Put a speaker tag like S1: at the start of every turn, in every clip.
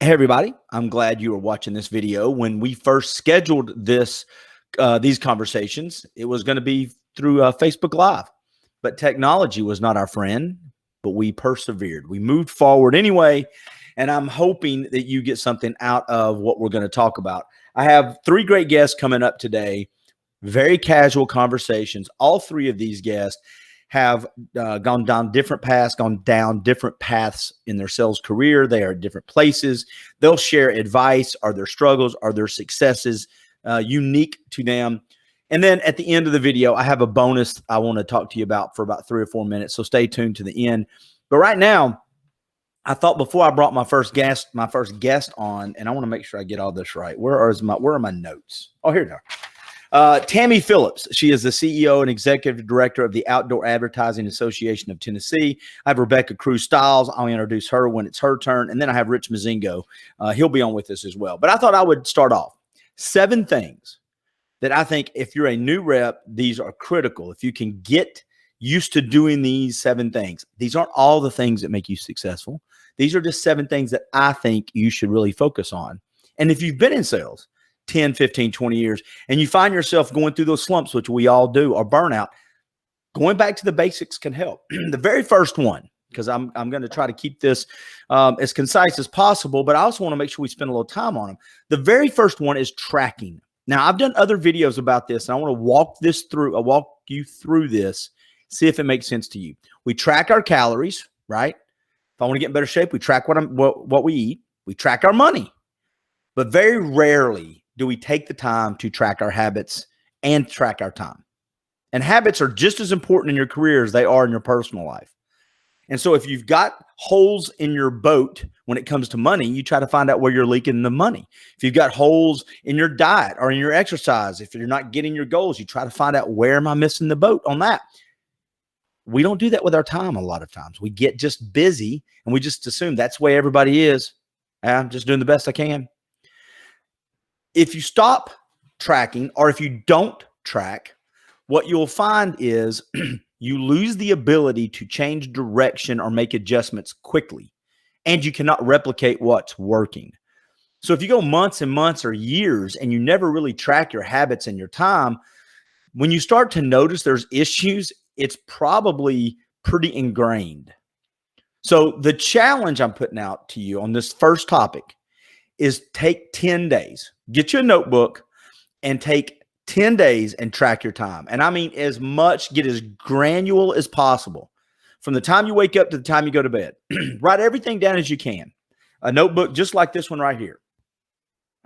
S1: Hey everybody, I'm glad you are watching this video. When we first scheduled these conversations, it was going to be through Facebook Live, but technology was not our friend, but we persevered. We moved forward anyway, and I'm hoping that you get something out of what we're going to talk about. I have three great guests coming up today, very casual conversations. All three of these guests have gone down different paths in their sales career. They are at different places. They'll share advice, or their struggles, or their successes, unique to them. And then at the end of the video, I have a bonus I want to talk to you about for about 3 or 4 minutes. So stay tuned to the end. But right now, I thought before I brought my first guest on, and I want to make sure I get all this right. Where are my notes? Oh, here they are. Tammy Phillips. She is the CEO and Executive Director of the Outdoor Advertising Association of Tennessee. I have Rebecca Cruz-Stiles. I'll introduce her when it's her turn. And then I have Rich Mazingo. He'll be on with us as well. But I thought I would start off. 7 things that I think if you're a new rep, these are critical. If you can get used to doing these 7 things. These aren't all the things that make you successful. These are just 7 things that I think you should really focus on. And if you've been in sales 10, 15, 20 years, and you find yourself going through those slumps, which we all do, or burnout, going back to the basics can help. The very first one, because I'm going to try to keep this as concise as possible, but I also want to make sure we spend a little time on them. The very first one is tracking. Now, I've done other videos about this, and I want to walk you through this, see if it makes sense to you. We track our calories, right? If I want to get in better shape, we track what we eat. We track our money. But very rarely do we take the time to track our habits and track our time. And habits are just as important in your career as they are in your personal life. And so if you've got holes in your boat when it comes to money, you try to find out where you're leaking the money. If you've got holes in your diet or in your exercise, if you're not getting your goals, you try to find out, where am I missing the boat on that? We don't do that with our time a lot of times. We get just busy and we just assume that's the way everybody is. I'm just doing the best I can. If you stop tracking, or if you don't track, what you'll find is you lose the ability to change direction or make adjustments quickly, and you cannot replicate what's working. So if you go months and months or years and you never really track your habits and your time, when you start to notice there's issues, it's probably pretty ingrained. So the challenge I'm putting out to you on this first topic is take 10 days. Get you a notebook and take 10 days and track your time. And I mean get as granular as possible. From the time you wake up to the time you go to bed. Write everything down as you can. A notebook just like this one right here.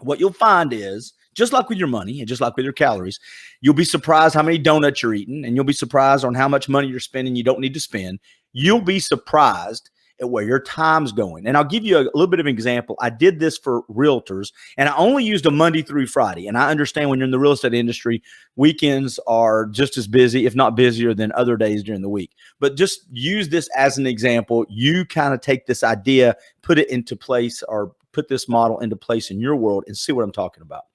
S1: What you'll find is, just like with your money and just like with your calories, you'll be surprised how many donuts you're eating, and you'll be surprised on how much money you're spending you don't need to spend. You'll be surprised at where your time's going. And I'll give you a little bit of an example. I did this for realtors, and I only used a Monday through Friday. And I understand when you're in the real estate industry, weekends are just as busy, if not busier, than other days during the week. But just use this as an example. You kind of take this idea, put it into place, or put this model into place in your world, and see what I'm talking about.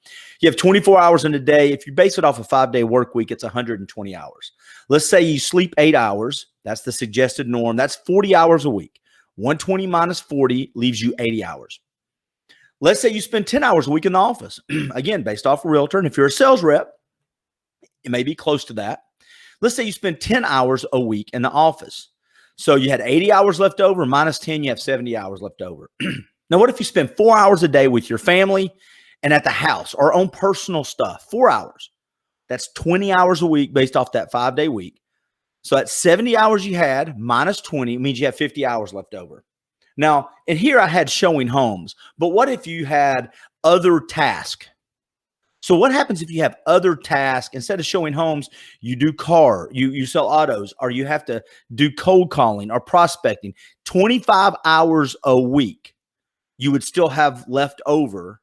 S1: You have 24 hours in a day. If you base it off a 5-day work week, it's 120 hours. Let's say you sleep 8 hours. That's the suggested norm. That's 40 hours a week. 120 minus 40 leaves you 80 hours. Let's say you spend 10 hours a week in the office. Again, based off a realtor. And if you're a sales rep, it may be close to that. Let's say you spend 10 hours a week in the office. So you had 80 hours left over, minus 10, you have 70 hours left over. Now, what if you spend 4 hours a day with your family and at the house or on personal stuff? 4 hours. That's 20 hours a week based off that 5-day week. So that's 70 hours you had minus 20 means you have 50 hours left over. Now, and here I had showing homes, but what if you had other tasks? So what happens if you have other tasks? Instead of showing homes, you do you sell autos, or you have to do cold calling or prospecting. 25 hours a week, you would still have left over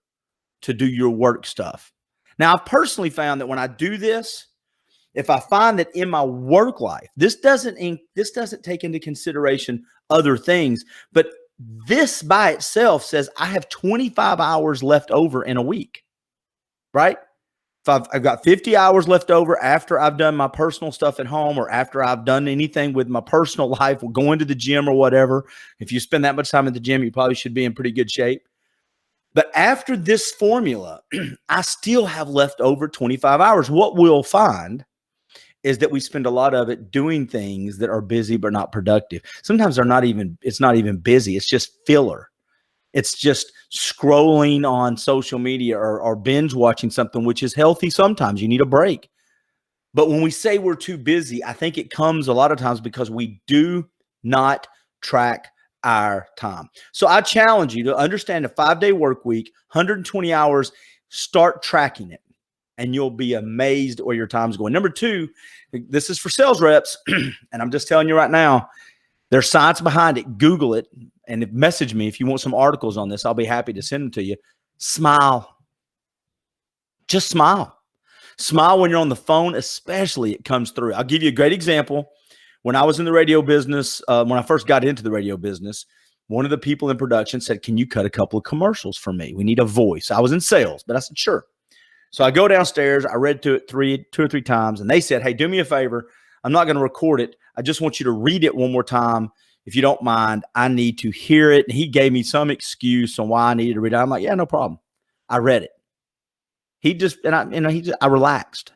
S1: to do your work stuff. Now, I've personally found that when I do this, if I find that in my work life, this doesn't take into consideration other things, but this by itself says I have 25 hours left over in a week, right? If I've got 50 hours left over after I've done my personal stuff at home, or after I've done anything with my personal life, going to the gym or whatever. If you spend that much time at the gym, you probably should be in pretty good shape. But after this formula, I still have left over 25 hours. What we'll find is that we spend a lot of it doing things that are busy but not productive. Sometimes it's not even busy. It's just filler. It's just scrolling on social media or binge watching something, which is healthy sometimes. You need a break. But when we say we're too busy, I think it comes a lot of times because we do not track our time. So I challenge you to understand a 5-day work week, 120 hours, start tracking it, and you'll be amazed where your time's going. Number 2, this is for sales reps, and I'm just telling you right now, there's science behind it. Google it and message me if you want some articles on this. I'll be happy to send them to you. Smile. Just smile. Smile when you're on the phone, especially it comes through. I'll give you a great example. When I was in the radio business, when I first got into the radio business, one of the people in production said, "Can you cut a couple of commercials for me? We need a voice." I was in sales, but I said, "Sure." So I go downstairs. I read to it 2 or 3 times, and they said, "Hey, do me a favor. I'm not going to record it. I just want you to read it one more time. If you don't mind, I need to hear it." And he gave me some excuse on why I needed to read it. I'm like, "Yeah, no problem." I read it. I relaxed.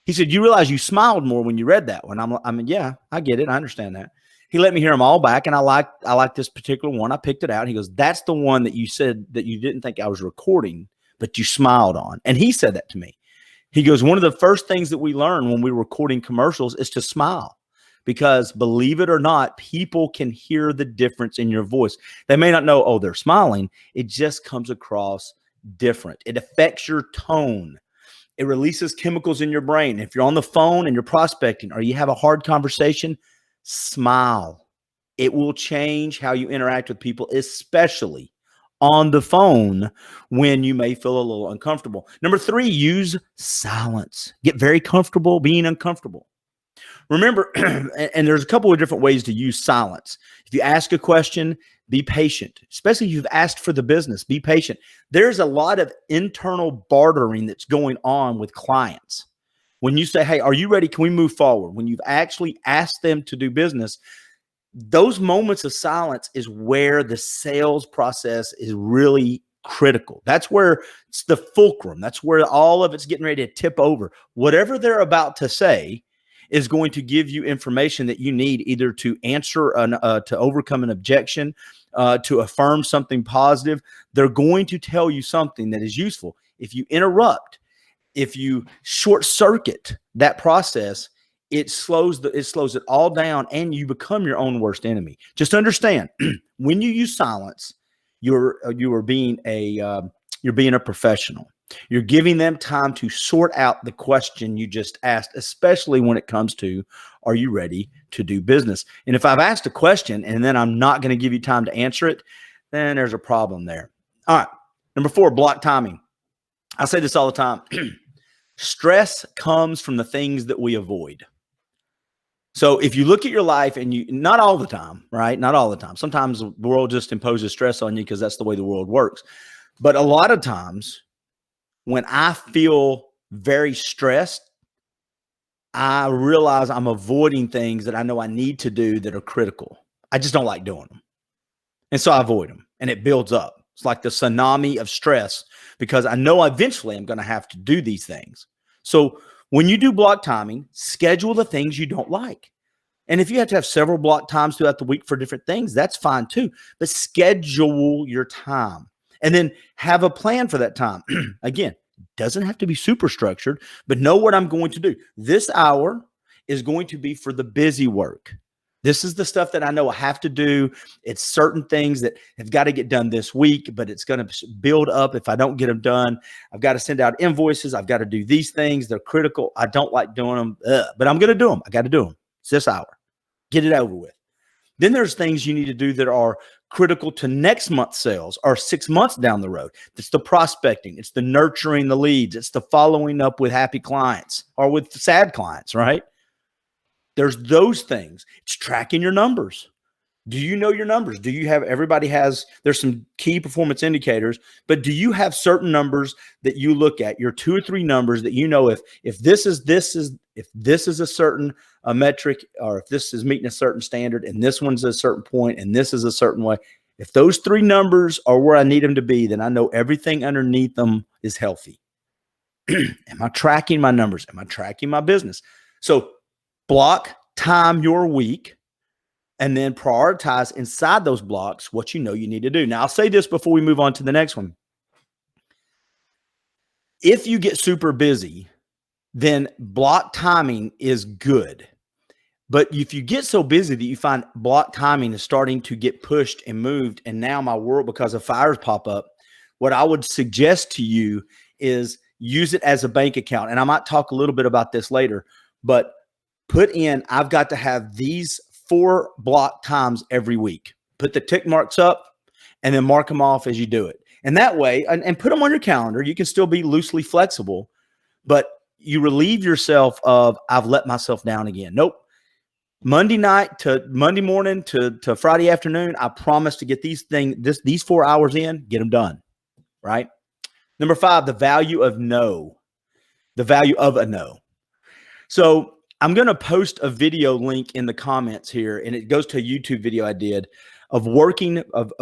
S1: He said, "You realize you smiled more when you read that one?" I mean, yeah, I get it. I understand that. He let me hear them all back, and I like this particular one. I picked it out. He goes, "That's the one that you said that you didn't think I was recording, but you smiled on." And he said that to me. He goes, "One of the first things that we learn when we're recording commercials is to smile, because believe it or not, people can hear the difference in your voice. They may not know, oh, they're smiling. It just comes across different. It affects your tone. It releases chemicals in your brain. If you're on the phone and you're prospecting or you have a hard conversation, smile. It will change how you interact with people, especially on the phone when you may feel a little uncomfortable. Number 3, use silence. Get very comfortable being uncomfortable. Remember, and there's a couple of different ways to use silence. If you ask a question, be patient, especially if you've asked for the business, be patient. There's a lot of internal bartering that's going on with clients. When you say, "Hey, are you ready? Can we move forward?" When you've actually asked them to do business, those moments of silence is where the sales process is really critical. That's where it's the fulcrum. That's where all of it's getting ready to tip over. Whatever they're about to say is going to give you information that you need either to answer to overcome an objection, to affirm something positive. They're going to tell you something that is useful. If you interrupt, if you short circuit that process, it slows it all down, and you become your own worst enemy. Just understand, when you use silence, you're being a professional. You're giving them time to sort out the question you just asked, especially when it comes to, are you ready to do business? And if I've asked a question and then I'm not going to give you time to answer it, then there's a problem there. All right. Number 4, block timing. I say this all the time. Stress comes from the things that we avoid. So if you look at your life and not all the time, right? Not all the time. Sometimes the world just imposes stress on you because that's the way the world works. But a lot of times, when I feel very stressed, I realize I'm avoiding things that I know I need to do that are critical. I just don't like doing them. And so I avoid them, and it builds up. It's like the tsunami of stress because I know eventually I'm going to have to do these things. So when you do block timing, schedule the things you don't like. And if you have to have several block times throughout the week for different things, that's fine too. But schedule your time. And then have a plan for that time. Again, doesn't have to be super structured, but know what I'm going to do. This hour is going to be for the busy work. This is the stuff that I know I have to do. It's certain things that have got to get done this week, but it's going to build up if I don't get them done. I've got to send out invoices. I've got to do these things. They're critical. I don't like doing them, but I'm going to do them. I got to do them. It's this hour. Get it over with. Then there's things you need to do that are critical to next month's sales or 6 months down the road. It's the prospecting. It's the nurturing the leads. It's the following up with happy clients or with sad clients, right? There's those things. It's tracking your numbers. Do you know your numbers? Do you have, there's some key performance indicators, but do you have certain numbers that you look at, your 2 or 3 numbers that you know, if this is a certain metric, or if this is meeting a certain standard and this one's a certain point and this is a certain way, If those three numbers are where I need them to be, then I know everything underneath them is healthy. Am I tracking my numbers? Am I tracking my business? So block time your week and then prioritize inside those blocks what you know you need to do. Now, I'll say this before we move on to the next one. If you get super busy, then block timing is good. But if you get so busy that you find block timing is starting to get pushed and moved, and now my world, because of fires pop up, what I would suggest to you is use it as a bank account. And I might talk a little bit about this later, but put in, I've got to have these 4 block times every week. Put the tick marks up and then mark them off as you do it. And that way, and put them on your calendar. You can still be loosely flexible, but you relieve yourself of, I've let myself down again. Nope. Monday night to Monday morning to Friday afternoon, I promise to get these 4 hours in, get them done, right? Number 5, the value of no. The value of a no. So I'm going to post a video link in the comments here, and it goes to a YouTube video I did of working of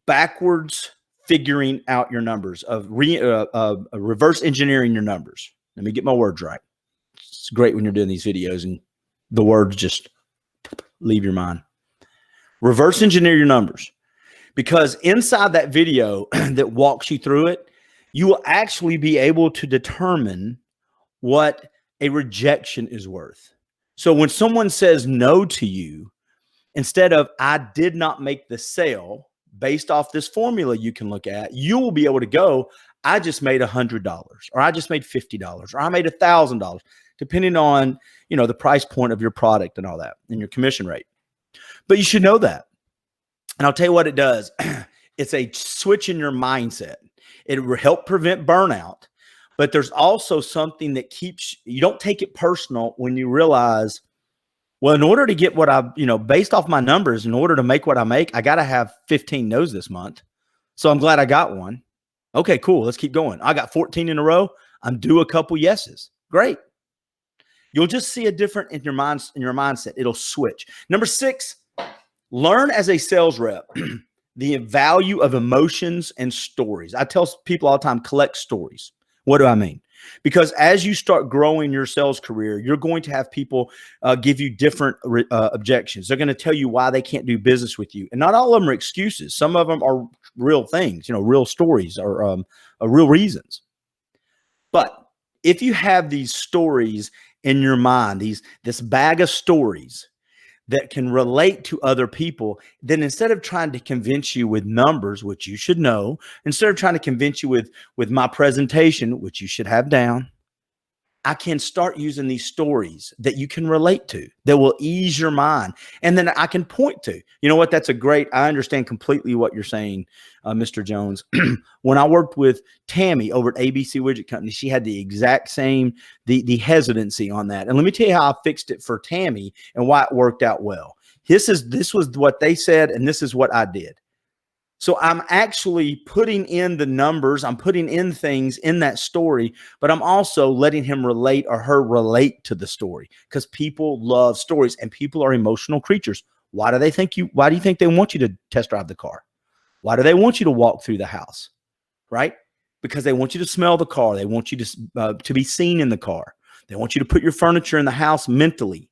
S1: backwards figuring out your numbers, of reverse engineering your numbers. Let me get my words right. It's great when you're doing these videos and the words just leave your mind. Reverse engineer your numbers, because inside that video that walks you through it, you will actually be able to determine what a rejection is worth. So when someone says no to you, instead of I did not make the sale based off this formula you can look at, you will be able to go, I just made $100, or I just made $50, or I made $1,000, depending on, the price point of your product and all that, and your commission rate. But you should know that. And I'll tell you what it does. It's a switch in your mindset. It will help prevent burnout, but there's also something that keeps, you don't take it personal when you realize, well, in order to get what based off my numbers, in order to make what I make, I got to have 15 no's this month. So I'm glad I got one. Okay, cool. Let's keep going. I got 14 in a row. I'm due a couple yeses. Great. You'll just see a different in your mindset. It'll switch. Number 6, learn as a sales rep the value of emotions and stories. I tell people all the time, collect stories. What do I mean? Because as you start growing your sales career, you're going to have people give you different objections. They're going to tell you why they can't do business with you. And not all of them are excuses. Some of them are real things, real stories or real reasons. But if you have these stories in your mind, this bag of stories that can relate to other people, then instead of trying to convince you with numbers, which you should know, instead of trying to convince you with my presentation, which you should have down, I can start using these stories that you can relate to, that will ease your mind. And then I can point to, you know what, I understand completely what you're saying, Mr. Jones. When I worked with Tammy over at ABC Widget Company, she had the exact same, the hesitancy on that. And let me tell you how I fixed it for Tammy and why it worked out well. This was what they said, and this is what I did. So I'm actually putting in the numbers, I'm putting in things in that story, but I'm also letting him relate or her relate to the story, because people love stories and people are emotional creatures. Why do you think they want you to test drive the car? Why do they want you to walk through the house? Right? Because they want you to smell the car. They want you to be seen in the car. They want you to put your furniture in the house mentally.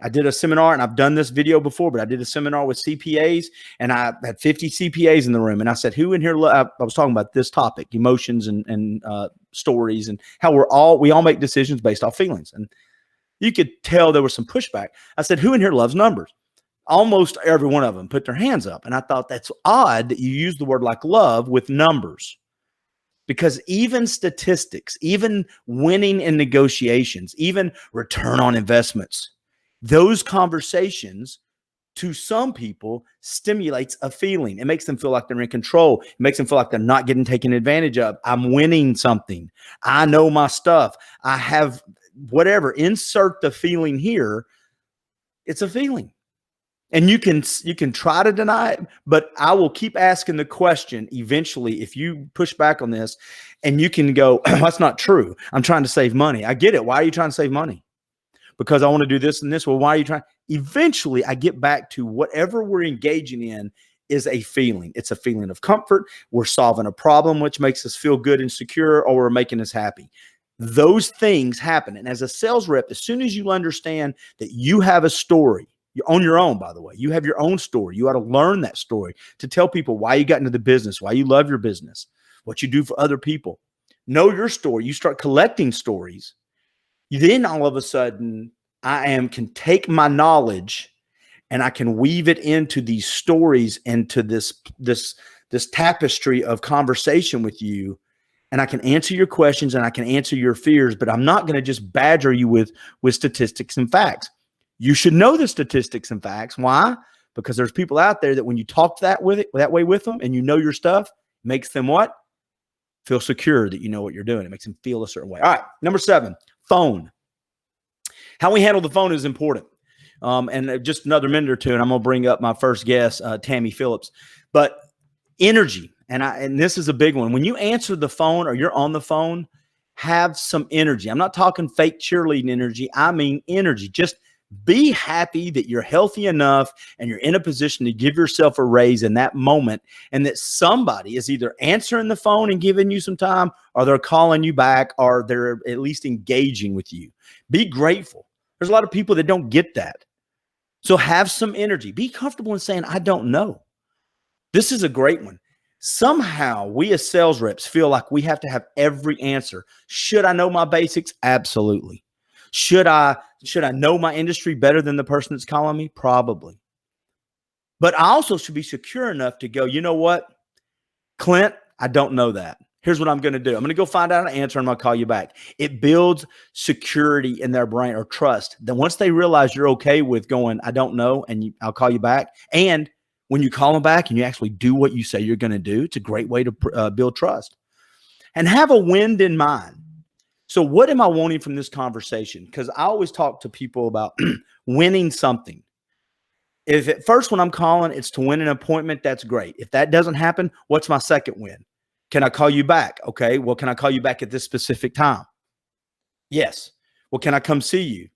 S1: I did a seminar, and I've done this video before, but I did a seminar with CPAs, and I had 50 CPAs in the room. And I said, who in here, I was talking about this topic, emotions and stories, and how we all make decisions based off feelings. And you could tell there was some pushback. I said, who in here loves numbers? Almost every one of them put their hands up. And I thought that's odd that you use the word like love with numbers, because even statistics, even winning in negotiations, even return on investments, those conversations to some people stimulates a feeling. It makes them feel like they're in control. It makes them feel like they're not getting taken advantage of. I'm winning something. I know my stuff. I have whatever. Insert the feeling here. It's a feeling. And you can try to deny it, but I will keep asking the question eventually if you push back on this, and you can go, that's not true. I'm trying to save money. I get it. Why are you trying to save money? Because I want to do this and this. Well, why are you trying? Eventually, I get back to whatever we're engaging in is a feeling. It's a feeling of comfort. We're solving a problem, which makes us feel good and secure, or we're making us happy. Those things happen. And as a sales rep, as soon as you understand that you have a story, you're on your own, by the way, you have your own story. You ought to learn that story to tell people why you got into the business, why you love your business, what you do for other people. Know your story. You start collecting stories. Then all of a sudden, can take my knowledge and I can weave it into these stories, into this tapestry of conversation with you. And I can answer your questions and I can answer your fears, but I'm not going to just badger you with statistics and facts. You should know the statistics and facts. Why? Because there's people out there that when you talk that way with them and you know your stuff, makes them what? Feel secure that you know what you're doing. It makes them feel a certain way. All right. Number 7, phone. How we handle the phone is important. And just another minute or two, and I'm going to bring up my first guest, Tammy Phillips. But energy, and this is a big one. When you answer the phone or you're on the phone, have some energy. I'm not talking fake cheerleading energy. I mean energy. Just be happy that you're healthy enough and you're in a position to give yourself a raise in that moment, and that somebody is either answering the phone and giving you some time, or they're calling you back, or they're at least engaging with you. Be grateful. There's a lot of people that don't get that. So have some energy. Be comfortable in saying, I don't know. This is a great one. Somehow we as sales reps feel like we have to have every answer. Should I know my basics? Absolutely. Should I know my industry better than the person that's calling me? Probably. But I also should be secure enough to go, you know what, Clint, I don't know that. Here's what I'm going to do. I'm going to go find out an answer and I'm going to call you back. It builds security in their brain, or trust. Then once they realize you're okay with going, I don't know, and I'll call you back. And when you call them back and you actually do what you say you're going to do, it's a great way to build trust. And have a win in mind. So what am I wanting from this conversation? Because I always talk to people about winning something. If at first when I'm calling, it's to win an appointment, that's great. If that doesn't happen, what's my second win? Can I call you back? Okay. Well, can I call you back at this specific time? Yes. Well, can I come see you?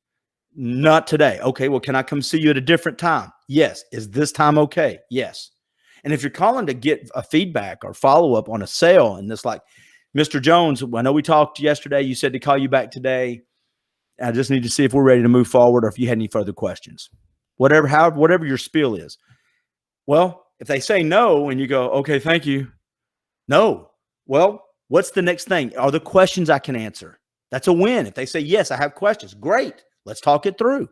S1: Not today. Okay. Well, can I come see you at a different time? Yes. Is this time okay? Yes. And if you're calling to get a feedback or follow up on a sale, and it's like, Mr. Jones, I know we talked yesterday. You said to call you back today. I just need to see if we're ready to move forward, or if you had any further questions. Whatever your spiel is. Well, if they say no and you go, okay, thank you. No. Well, what's the next thing? Are the questions I can answer? That's a win. If they say, yes, I have questions. Great. Let's talk it through.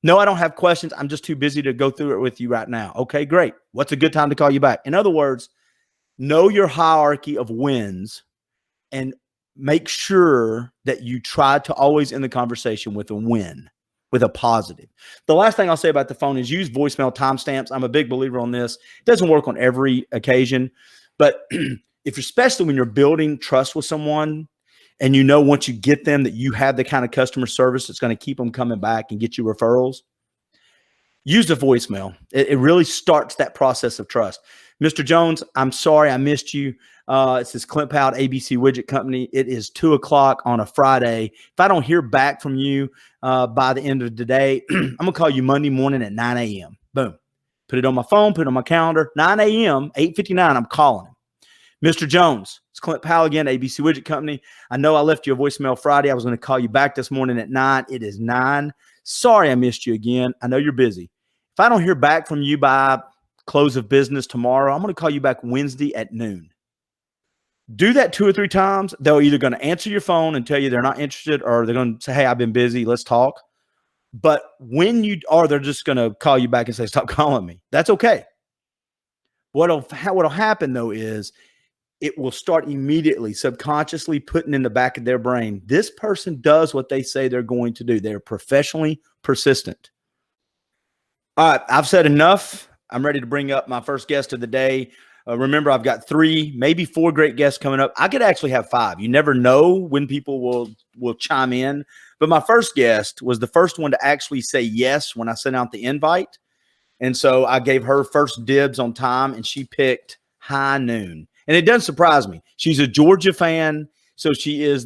S1: No, I don't have questions. I'm just too busy to go through it with you right now. Okay, great. What's a good time to call you back? In other words, know your hierarchy of wins and make sure that you try to always end the conversation with a win, with a positive. The last thing I'll say about the phone is use voicemail timestamps. I'm a big believer on this. It doesn't work on every occasion, but especially when you're building trust with someone, and you know once you get them that you have the kind of customer service that's going to keep them coming back and get you referrals, use the voicemail. It really starts that process of trust. Mr. Jones, I'm sorry I missed you. It says Clint Powell, ABC Widget Company. It is 2:00 on a Friday. If I don't hear back from you by the end of the day, I'm going to call you Monday morning at 9 a.m. Boom. Put it on my phone, put it on my calendar. 9 a.m., 8:59, I'm calling him. Mr. Jones, it's Clint Powell again, ABC Widget Company. I know I left you a voicemail Friday. I was going to call you back this morning at 9. It is 9. Sorry I missed you again. I know you're busy. If I don't hear back from you by close of business tomorrow, I'm going to call you back Wednesday at noon. Do that 2 or 3 times. They're either going to answer your phone and tell you they're not interested, or they're going to say, hey, I've been busy. Let's talk. But they're just going to call you back and say, stop calling me. That's okay. What'll happen though is it will start immediately subconsciously putting in the back of their brain, this person does what they say they're going to do. They're professionally persistent. All right, I've said enough. I'm ready to bring up my first guest of the day. Remember, I've got 3, maybe 4 great guests coming up. I could actually have 5. You never know when people will chime in. But my first guest was the first one to actually say yes when I sent out the invite. And so I gave her first dibs on time, and she picked high noon. And it doesn't surprise me. She's a Georgia fan. So she is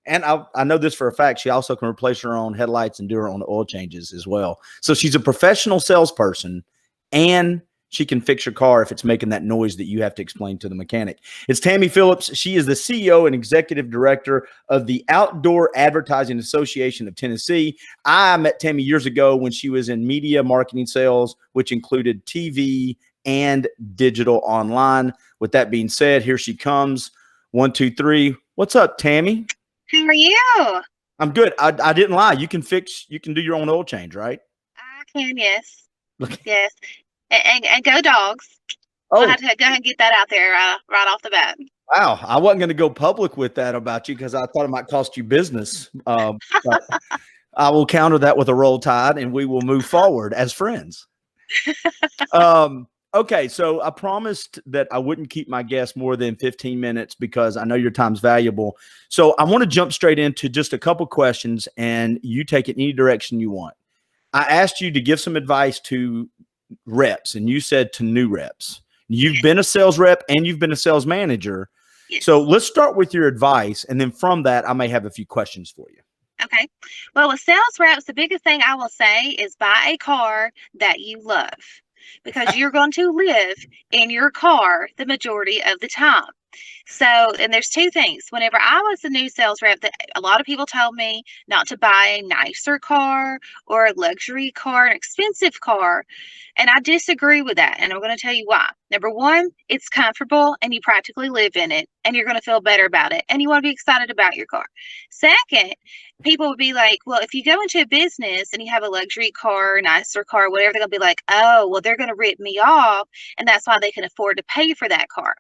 S1: and I know this for a fact, she also can replace her own headlights and do her own oil changes as well. So she's a professional salesperson, and She can fix your car if it's making that noise that you have to explain to the mechanic. It's Tammy Phillips. She is the CEO and executive director of the Outdoor Advertising Association of Tennessee. I met Tammy years ago when she was in media marketing sales, which included TV and digital online. With that being said, here she comes. 1, 2, 3. What's up, Tammy?
S2: How are you?
S1: I'm good. I didn't lie. You can do your own oil change, right?
S2: I can, yes. Yes. And go dogs. We'll
S1: Oh,
S2: have to go ahead and get that out there right off the bat.
S1: wow. I wasn't going to go public with that about you because I thought it might cost you business. But I will counter that with a roll tide and we will move forward as friends. Okay. So I promised that I wouldn't keep my guests more than 15 minutes because I know your time's valuable. So I want to jump straight into just a couple questions and you take it any direction you want. I asked you to give some advice to reps and you said to new reps. You've been a sales rep and you've been a sales manager.
S2: Yes.
S1: So let's start with your advice. And then from that, I may have a few questions for you.
S2: Okay. Well, with sales reps, the biggest thing I will say is buy a car that you love because you're going to live in your car the majority of the time. So, and there's two things. Whenever I was a new sales rep, that a lot of people told me not to buy a nicer car or a luxury car, an expensive car. And I disagree with that. And I'm going to tell you why. Number one, it's comfortable and you practically live in it and you're going to feel better about it. And you want to be excited about your car. Second, people would be like, well, if you go into a business and you have a luxury car, nicer car, whatever, they're going to be like, oh, well, they're going to rip me off. And that's why they can afford to pay for that car.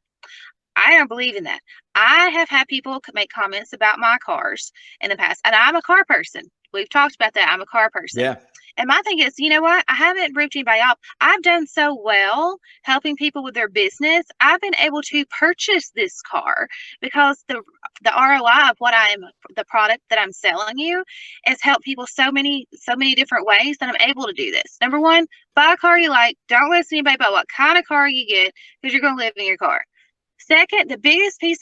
S2: I don't believe in that. I have had people make comments about my cars in the past, and I'm a car person. We've talked about that. I'm a car person.
S1: Yeah.
S2: And my thing is, you know what? I haven't ripped anybody off. I've done so well helping people with their business. I've been able to purchase this car because the ROI of the product that I'm selling you has helped people so many different ways that I'm able to do this. Number one, buy a car you like. Don't listen to anybody about what kind of car you get because you're going to live in your car. Second, the best piece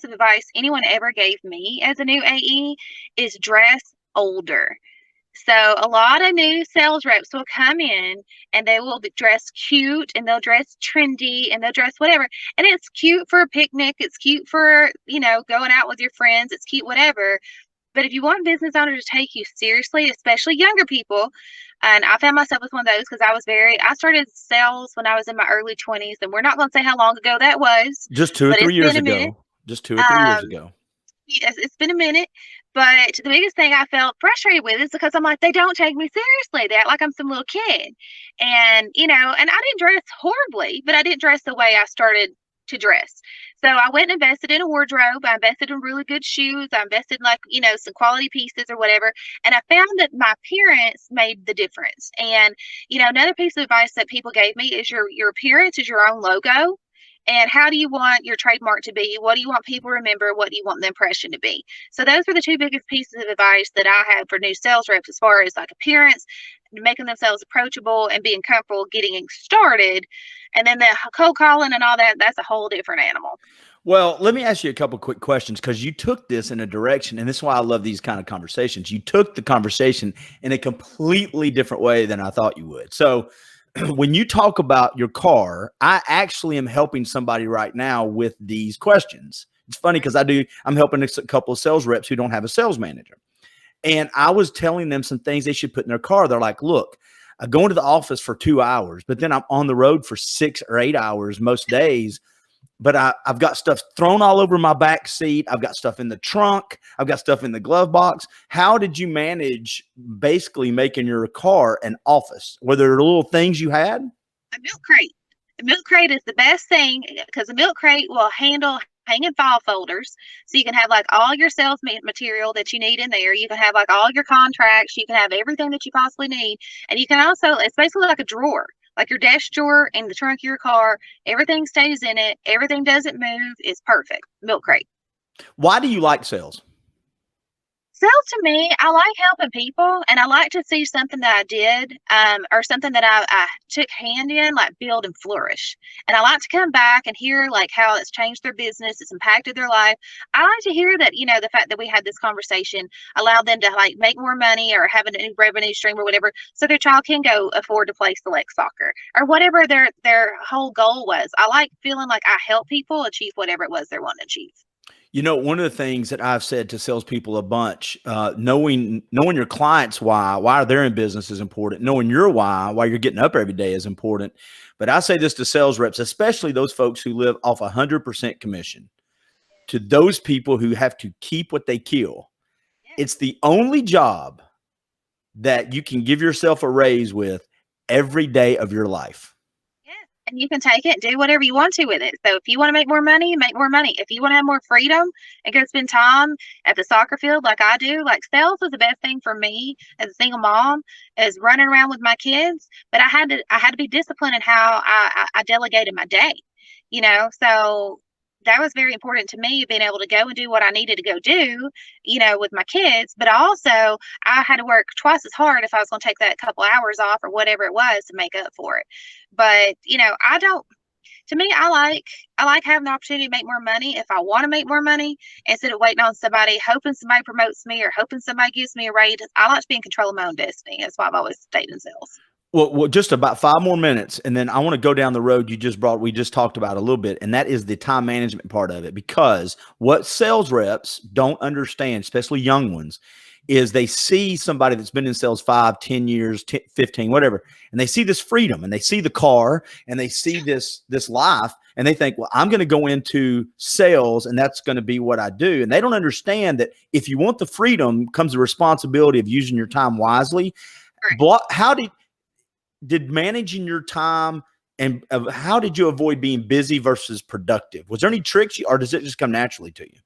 S2: of advice anyone ever gave me as a new AE is dress older. So a lot of new sales reps will come in and they will dress cute and they'll dress trendy and they'll dress whatever. And it's cute for a picnic. It's cute for, going out with your friends. It's cute, whatever. But if you want business owners to take you seriously, especially younger people, and I found myself with one of those because I started sales when I was in my early 20s, and we're not going to say how long ago that was.
S1: Just 2 or 3 years ago. Just 2 or 3 years ago.
S2: Yes, it's been a minute. But the biggest thing I felt frustrated with is because I'm like, they don't take me seriously. They act like I'm some little kid. And, and I didn't dress horribly, but I didn't dress the way I started to dress. So I went and invested in a wardrobe. I invested in really good shoes. I invested in some quality pieces or whatever. And I found that my appearance made the difference. And, another piece of advice that people gave me is your appearance is your own logo. And how do you want your trademark to be? What do you want people to remember? What do you want the impression to be? So those are the two biggest pieces of advice that I have for new sales reps as far as like appearance, making themselves approachable and being comfortable getting started. And then the cold calling and all that, that's a whole different animal.
S1: Well, let me ask you a couple quick questions because you took this in a direction, and this is why I love these kind of conversations. You took the conversation in a completely different way than I thought you would. So when you talk about your car, I actually am helping somebody right now with these questions. It's funny because I'm helping a couple of sales reps who don't have a sales manager. And I was telling them some things they should put in their car. They're like, look, I go into the office for 2 hours, but then I'm on the road for 6 or 8 hours most days. But I've got stuff thrown all over my back seat. I've got stuff in the trunk. I've got stuff in the glove box. How did you manage basically making your car an office? Were there little things you had?
S2: A milk crate. A milk crate is the best thing because a milk crate will handle hanging file folders. So you can have like all your sales material that you need in there. You can have like all your contracts. You can have everything that you possibly need. And you can also, it's basically like a drawer. Like your desk drawer in the trunk of your car, everything stays in it. Everything doesn't move. It's perfect. Milk crate.
S1: Why do you like sales?
S2: Sales to me, I like helping people, and I like to see something that I did, or something that I took hand in, like build and flourish. And I like to come back and hear like how it's changed their business, it's impacted their life. I like to hear that, the fact that we had this conversation allowed them to like make more money or have a new revenue stream or whatever, so their child can go afford to play select soccer or whatever their whole goal was. I like feeling like I help people achieve whatever it was they're wanting to achieve.
S1: One of the things that I've said to salespeople a bunch, knowing your clients why they're in business is important. Knowing your why you're getting up every day is important. But I say this to sales reps, especially those folks who live off 100% commission. To those people who have to keep what they kill, it's the only job that you can give yourself a raise with every day of your life.
S2: And you can take it and do whatever you want to with it. So if you want to make more money, make more money. If you want to have more freedom and go spend time at the soccer field like I do, like sales was the best thing for me as a single mom, is running around with my kids. But I had to be disciplined in how I delegated my day, so that was very important to me, being able to go and do what I needed to go do, with my kids. But also I had to work twice as hard if I was going to take that couple hours off or whatever it was to make up for it. But, I don't, to me, I like having the opportunity to make more money if I want to make more money, instead of waiting on somebody, hoping somebody promotes me or hoping somebody gives me a raise. I like to be in control of my own destiny. That's why I've always stayed in sales.
S1: Well, just about 5 more minutes, and then I want to go down the road we just talked about a little bit, and that is the time management part of it. Because what sales reps don't understand, especially young ones, is they see somebody that's been in sales 5, 10 years, 15, whatever, and they see this freedom, and they see the car, and they see this life, and they think, well, I'm going to go into sales, and that's going to be what I do. And they don't understand that if you want the freedom, comes the responsibility of using your time wisely.
S2: Right.
S1: How did managing your time, and how did you avoid being busy versus productive? Was there any tricks, or does it just come naturally to you?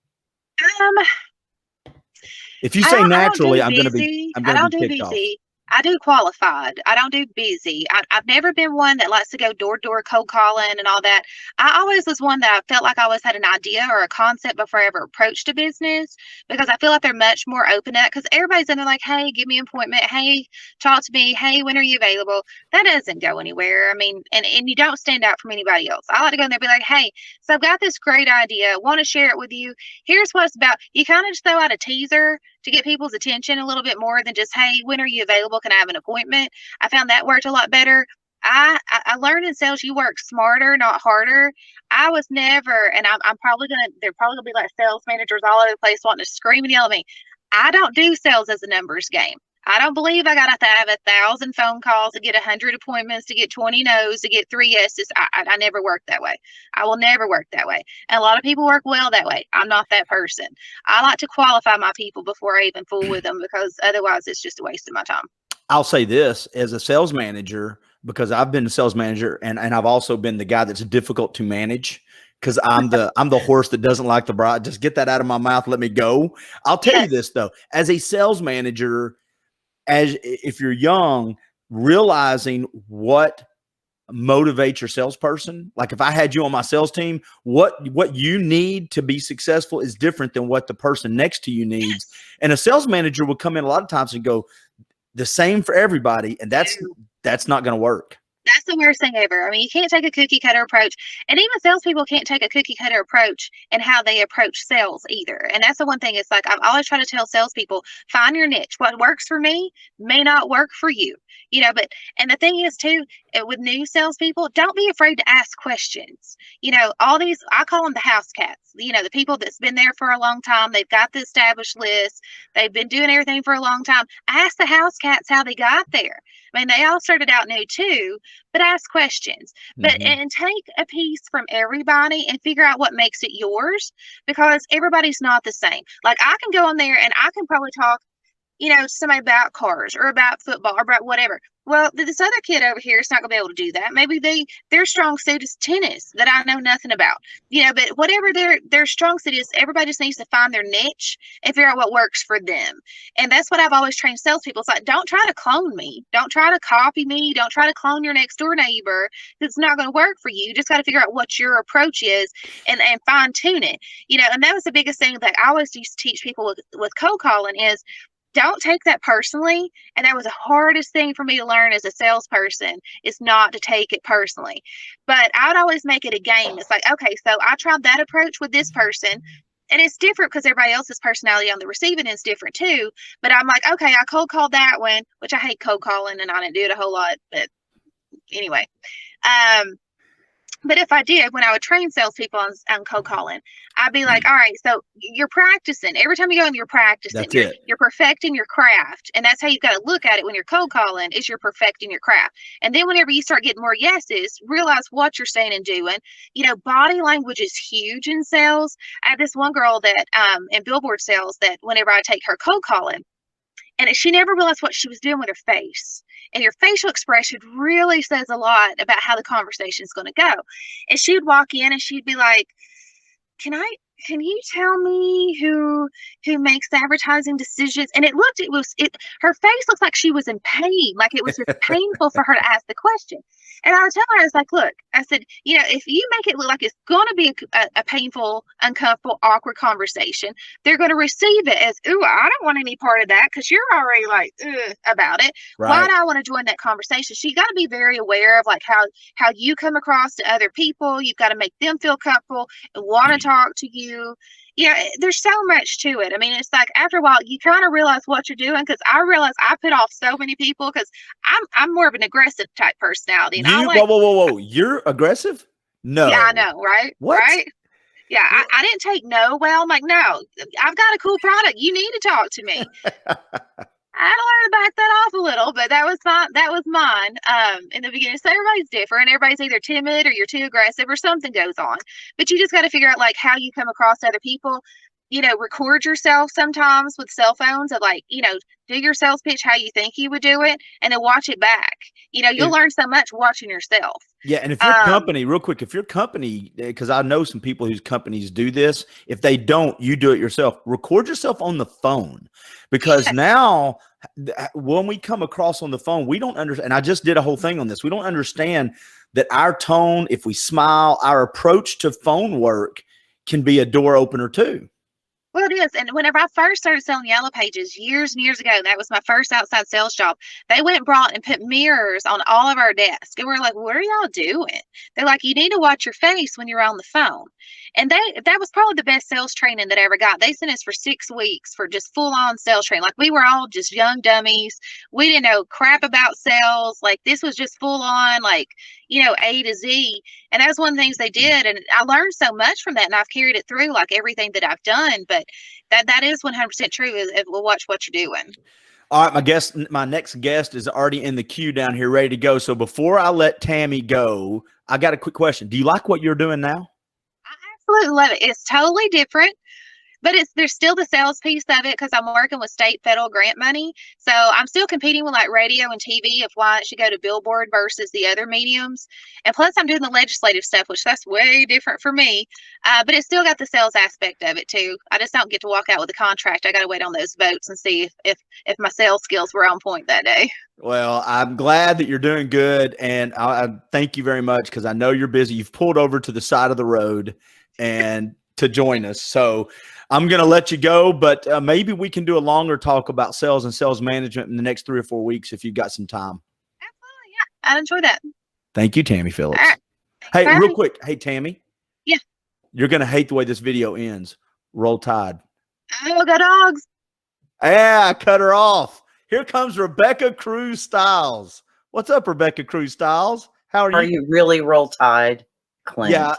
S1: If you say naturally, I'm going to be kicked off.
S2: Busy. I do qualified. I don't do busy. I've never been one that likes to go door to door cold calling and all that. I always was one that I felt like I always had an idea or a concept before I ever approached a business, because I feel like they're much more open at, because everybody's in there like, hey, give me an appointment. Hey, talk to me. Hey, when are you available? That doesn't go anywhere. I mean, and you don't stand out from anybody else. I like to go in there and be like, hey, so I've got this great idea. Want to share it with you. Here's what it's about. You kind of just throw out a teaser to get people's attention a little bit more than just, hey, when are you available? Can I have an appointment? I found that worked a lot better. I learned in sales, you work smarter, not harder. I was never, and I'm probably they're probably gonna be like sales managers all over the place wanting to scream and yell at me. I don't do sales as a numbers game. I don't believe I got to have 1,000 phone calls to get 100 appointments, to get 20 no's, to get 3 yeses. I never work that way. I will never work that way. And a lot of people work well that way. I'm not that person. I like to qualify my people before I even fool with them, because otherwise it's just a waste of my time.
S1: I'll say this as a sales manager, because I've been a sales manager, and I've also been the guy that's difficult to manage, because I'm the horse that doesn't like the bride. Just get that out of my mouth. Let me go. I'll tell you this though, as a sales manager, if you're young, realizing what motivates your salesperson. Like if I had you on my sales team, what you need to be successful is different than what the person next to you needs. And a sales manager will come in a lot of times and go, the same for everybody, and that's not going to work.
S2: That's the worst thing ever. I mean, you can't take a cookie cutter approach, and even salespeople can't take a cookie cutter approach in how they approach sales either. And that's the one thing. It's like I've always tried to tell salespeople, find your niche. What works for me may not work for you. But and the thing is too, with new salespeople, don't be afraid to ask questions. All these, I call them the house cats. The people that's been there for a long time. They've got the established list. They've been doing everything for a long time. Ask the house cats how they got there. I mean, they all started out new too, but ask questions. But and take a piece from everybody and figure out what makes it yours, because everybody's not the same. Like I can go in there and I can probably talk somebody about cars or about football or about whatever. Well, this other kid over here is not going to be able to do that. Maybe their strong suit is tennis that I know nothing about. But whatever their strong suit is, everybody just needs to find their niche and figure out what works for them. And that's what I've always trained salespeople. It's like, don't try to clone me. Don't try to copy me. Don't try to clone your next door neighbor. It's not going to work for you. You just got to figure out what your approach is and fine tune it. And that was the biggest thing that I always used to teach people with cold calling is, don't take that personally. And that was the hardest thing for me to learn as a salesperson, is not to take it personally. But I would always make it a game. It's like, okay, so I tried that approach with this person, and it's different because everybody else's personality on the receiving is different too. But I'm like, okay, I cold called that one, which I hate cold calling and I didn't do it a whole lot. But anyway, but if I did, when I would train salespeople on cold calling, I'd be like, all right, so you're practicing. Every time you go in, you're practicing.
S1: That's it.
S2: You're perfecting your craft. And that's how you've got to look at it when you're cold calling, is you're perfecting your craft. And then whenever you start getting more yeses, realize what you're saying and doing. Body language is huge in sales. I had this one girl that in billboard sales that whenever I take her cold calling, and she never realized what she was doing with her face. And your facial expression really says a lot about how the conversation is going to go. And she would walk in and she'd be like, can you tell me who makes advertising decisions? And her face looks like she was in pain, like it was just painful for her to ask the question. And I would tell her, I was like, look, I said, if you make it look like it's going to be a painful, uncomfortable, awkward conversation, they're going to receive it as, ooh, I don't want any part of that because you're already like, about it. Right. Why do I want to join that conversation? So you got to be very aware of like how you come across to other people. You've got to make them feel comfortable and want to talk to you. There's so much to it. I mean, it's like after a while, you kind of realize what you're doing, because I realize I put off so many people because I'm more of an aggressive type personality. And
S1: whoa. You're aggressive? No.
S2: Yeah, I know, right?
S1: What?
S2: Right? Yeah, I didn't take no well. I'm like, no, I've got a cool product. You need to talk to me. I had to learn to back that off a little, but that was mine in the beginning. So everybody's different. Everybody's either timid or you're too aggressive or something goes on. But you just got to figure out like how you come across to other people. Record yourself sometimes with cell phones of like, do your sales pitch how you think you would do it and then watch it back. You'll learn so much watching yourself.
S1: Yeah. And if your company, real quick, because I know some people whose companies do this, if they don't, you do it yourself. Record yourself on the phone, because now when we come across on the phone, we don't understand. And I just did a whole thing on this. We don't understand that our tone, if we smile, our approach to phone work can be a door opener too.
S2: Well, it is. And whenever I first started selling Yellow Pages years and years ago, that was my first outside sales job. They went and brought and put mirrors on all of our desks. And we're like, what are y'all doing? They're like, you need to watch your face when you're on the phone. And that was probably the best sales training that I ever got. They sent us for 6 weeks for just full on sales training. Like we were all just young dummies. We didn't know crap about sales. Like this was just full on, like, A to Z. And that was one of the things they did. And I learned so much from that. And I've carried it through like everything that I've done. But that is 100% true. We'll watch what you're doing.
S1: All right, my next guest is already in the queue down here, ready to go. So before I let Tammy go, I got a quick question. Do you like what you're doing now?
S2: I absolutely love it. It's totally different. But there's still the sales piece of it because I'm working with state federal grant money. So I'm still competing with like radio and TV of why it should go to billboard versus the other mediums. And plus I'm doing the legislative stuff, which that's way different for me. But it's still got the sales aspect of it too. I just don't get to walk out with a contract. I got to wait on those votes and see if my sales skills were on point that day.
S1: Well, I'm glad that you're doing good. And I thank you very much, because I know you're busy. You've pulled over to the side of the road and to join us. So I'm going to let you go, but maybe we can do a longer talk about sales and sales management in the next 3 or 4 weeks if you've got some time.
S2: Absolutely. Yeah. I enjoy that.
S1: Thank you, Tammy Phillips.
S2: All right.
S1: Hey,
S2: Bye.
S1: real quick. Hey, Tammy.
S2: Yeah.
S1: You're going to hate the way this video ends. Roll Tide.
S2: Oh, go Dogs.
S1: Yeah, I cut her off. Here comes Rebecca Cruz Styles. What's up, Rebecca Cruz Styles? How are you?
S3: Are you really Roll Tide, Clint?
S1: Yeah.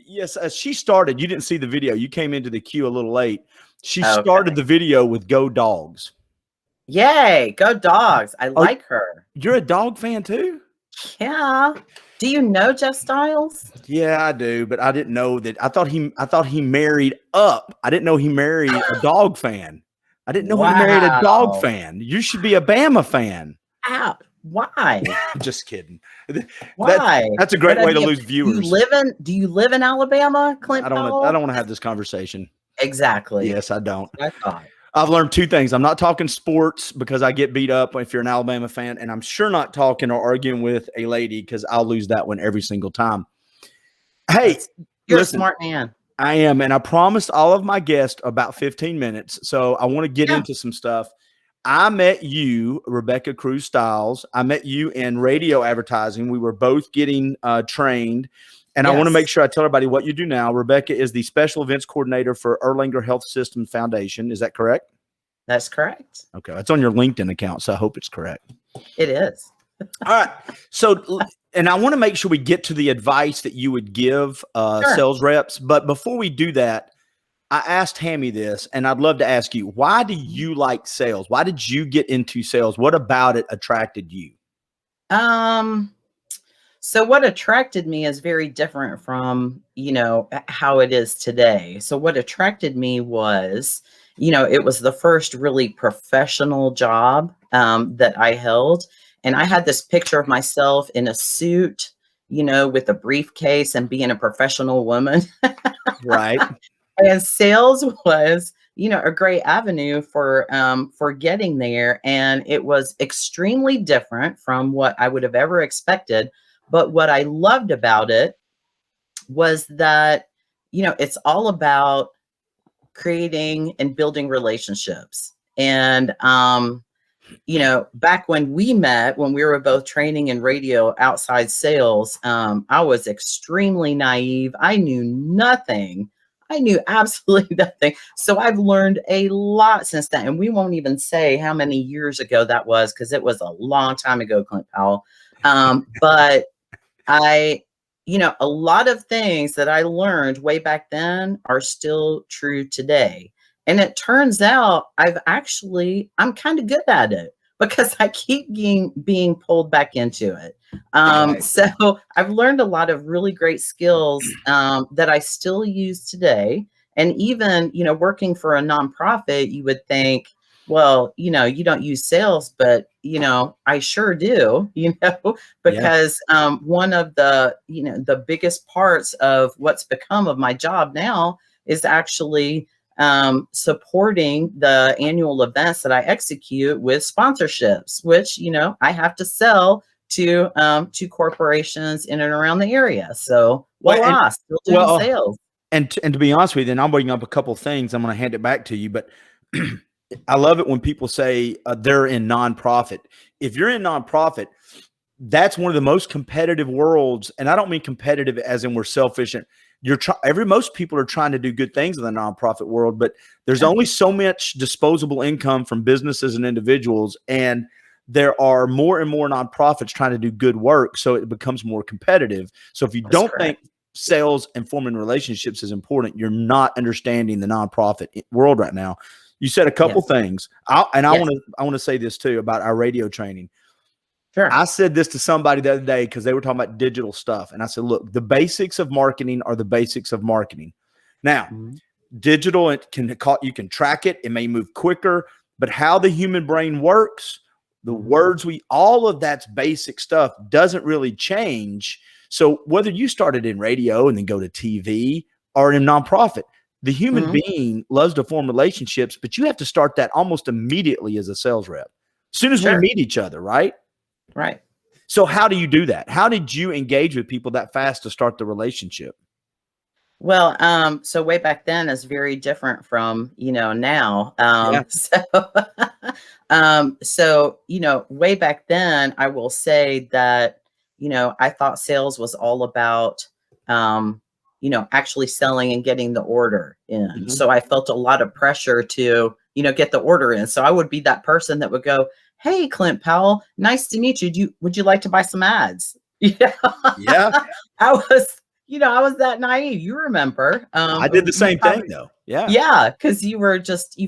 S1: Yes, she started. You didn't see the video. You came into the queue a little late. She started the video with "Go Dogs."
S3: Yay, go Dogs! I like her.
S1: You're a dog fan too?
S3: Yeah. Do you know Jeff Styles?
S1: Yeah, I do, but I didn't know that. I thought he married up. I didn't know he married a dog fan. I didn't know he married a dog
S3: Wow.
S1: fan. You should be a Bama fan.
S3: Ow. Why?
S1: I'm just kidding.
S3: Why?
S1: That's a great
S3: Would I
S1: way to
S3: be a-
S1: lose viewers.
S3: Do you live in Alabama, Clint
S1: I
S3: Powell?
S1: don't want to have this conversation.
S3: Exactly.
S1: Yes, I don't.
S3: That's what I thought.
S1: I've learned two things. I'm not talking sports because I get beat up if you're an Alabama fan, and I'm sure not talking or arguing with a lady because I'll lose that one every single time. Hey,
S3: You're
S1: listen,
S3: a smart man.
S1: I am, and I promised all of my guests about 15 minutes, so I want to get into some stuff. I met you, Rebecca Cruz Stiles. I met you in radio advertising. We were both getting trained. And I want to make sure I tell everybody what you do now. Rebecca is the special events coordinator for Erlanger Health System Foundation. Is that correct?
S3: That's correct.
S1: Okay. It's on your LinkedIn account, so I hope it's correct.
S3: It is.
S1: All right. So, and I want to make sure we get to the advice that you would give sales reps. But before we do that, I asked Tammy this, and I'd love to ask you, why do you like sales? Why did you get into sales? What about it attracted you?
S3: So what attracted me is very different from, how it is today. So what attracted me was, it was the first really professional job that I held. And I had this picture of myself in a suit, with a briefcase and being a professional woman.
S1: Right.
S3: And sales was, a great avenue for getting there. And it was extremely different from what I would have ever expected. But what I loved about it was that, it's all about creating and building relationships. And, back when we met, when we were both training in radio outside sales, I was extremely naive. I knew nothing. I knew absolutely nothing. So I've learned a lot since then. And we won't even say how many years ago that was, because it was a long time ago, Clint Powell. But a lot of things that I learned way back then are still true today. And it turns out I'm kind of good at it because I keep being pulled back into it. So I've learned a lot of really great skills that I still use today. And even, working for a nonprofit, you would think, well, you don't use sales, but, I sure do, because one of the biggest parts of what's become of my job now is actually supporting the annual events that I execute with sponsorships, which, I have to sell to corporations in and around the area. So, still doing sales.
S1: And to be honest with you, and I'll bring up a couple of things. I'm going to hand it back to you, but I love it when people say they're in nonprofit. If you're in nonprofit, that's one of the most competitive worlds. And I don't mean competitive as in we're selfish. And most people are trying to do good things in the nonprofit world, but there's only so much disposable income from businesses and individuals. And there are more and more nonprofits trying to do good work. So it becomes more competitive. So if you don't think sales and forming relationships is important, you're not understanding the nonprofit world right now. You said a couple things. I want to say this too about our radio training.
S3: Sure.
S1: I said this to somebody the other day because they were talking about digital stuff. And I said, look, the basics of marketing are the basics of marketing. Now, digital, you can track it. It may move quicker, but how the human brain works, the words all of that's basic stuff doesn't really change. So whether you started in radio and then go to TV or in a nonprofit, the human being loves to form relationships, but you have to start that almost immediately as a sales rep. As soon as we meet each other, right?
S3: Right.
S1: So how do you do that? How did you engage with people that fast to start the relationship?
S3: Well, so way back then is very different from, now. So, way back then, I will say that, I thought sales was all about, actually selling and getting the order in. So I felt a lot of pressure to, get the order in. So I would be that person that would go, "Hey, Clint Powell, nice to meet you. Would you like to buy some ads?"
S1: Yeah.
S3: I was that naive. You remember?
S1: I did the same thing though. Yeah.
S3: Yeah. Cause you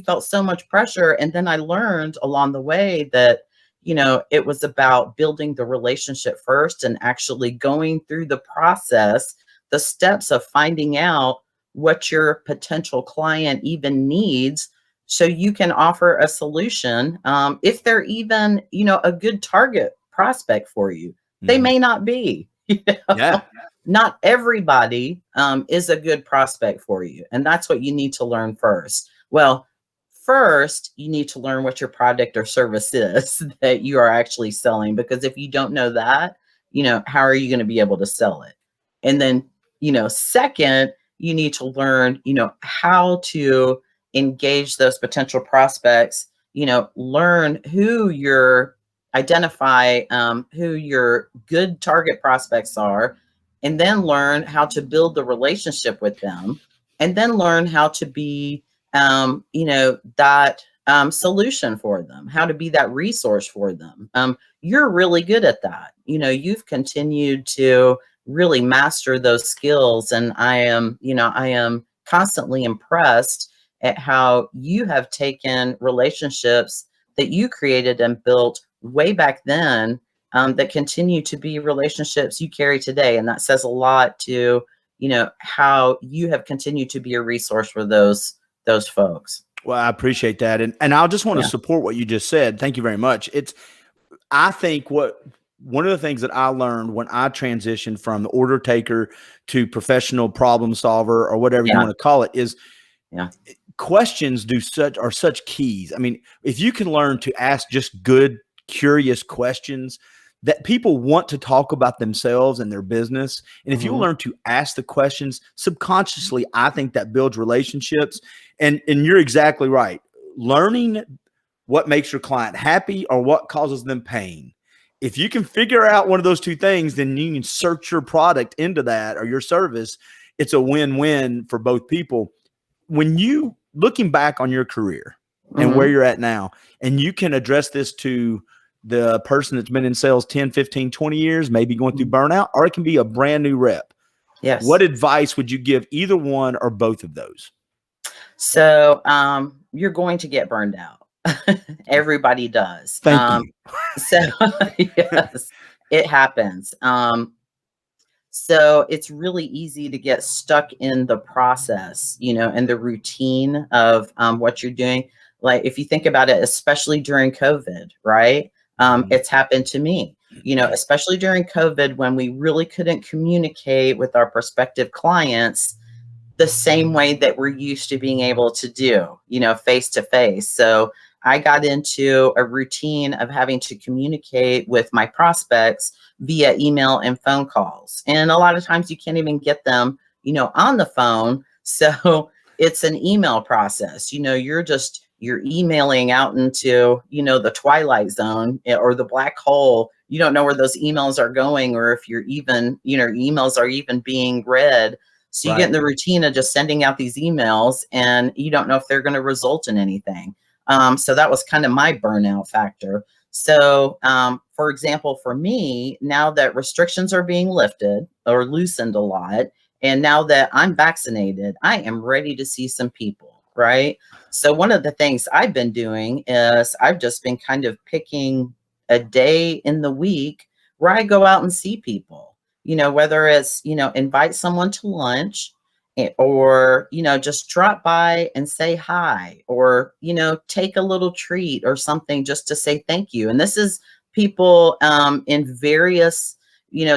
S3: felt so much pressure. And then I learned along the way that, it was about building the relationship first and actually going through the process, the steps of finding out what your potential client even needs so you can offer a solution. If they're even, a good target prospect for you, they may not be.
S1: Yeah.
S3: Not everybody is a good prospect for you. And that's what you need to learn first. Well, first, you need to learn what your product or service is that you are actually selling. Because if you don't know that, how are you going to be able to sell it? And then, second, you need to learn, how to engage those potential prospects, learn identify who your good target prospects are, and then learn how to build the relationship with them, and then learn how to be, that solution for them, how to be that resource for them. You're really good at that. You've continued to really master those skills, and I am constantly impressed at how you have taken relationships that you created and built way back then, that continue to be relationships you carry today. And that says a lot to, how you have continued to be a resource for those folks.
S1: Well, I appreciate that. And I just want to
S3: Yeah.
S1: support what you just said. Thank you very much. I think one of the things that I learned when I transitioned from the order taker to professional problem solver, or whatever you
S3: Yeah.
S1: want to call it, is
S3: Yeah.
S1: questions are such keys. I mean, if you can learn to ask just good, curious questions that people want to talk about themselves and their business, and if you
S3: Mhm.
S1: learn to ask the questions subconsciously, I think that builds relationships. And you're exactly right. Learning what makes your client happy or what causes them pain. If you can figure out one of those two things, then you can search your product into that or your service. It's a win-win for both people. When you looking back on your career and where
S3: Mhm.
S1: you're at now, and you can address this to the person that's been in sales 10, 15, 20 years, maybe going through burnout, or it can be a brand new rep.
S3: Yes.
S1: What advice would you give either one or both of those?
S3: So, you're going to get burned out. Everybody does.
S1: Thank you.
S3: So yes, it happens. So it's really easy to get stuck in the process, and the routine of what you're doing. Like if you think about it, especially during COVID, right? It's happened to me, especially during COVID when we really couldn't communicate with our prospective clients the same way that we're used to being able to do, face to face. So I got into a routine of having to communicate with my prospects via email and phone calls. And a lot of times you can't even get them, on the phone. So it's an email process. You're emailing out into, the twilight zone, or the black hole. You don't know where those emails are going, or if you're even, emails are even being read. So you get in the routine of just sending out these emails, and you don't know if they're going to result in anything. So that was kind of my burnout factor. So, for example, for me, now that restrictions are being lifted or loosened a lot, and now that I'm vaccinated, I am ready to see some people, right? So one of the things I've been doing is I've just been kind of picking a day in the week where I go out and see people, whether it's, invite someone to lunch, or, just drop by and say hi, or, take a little treat or something just to say thank you. And this is people in various,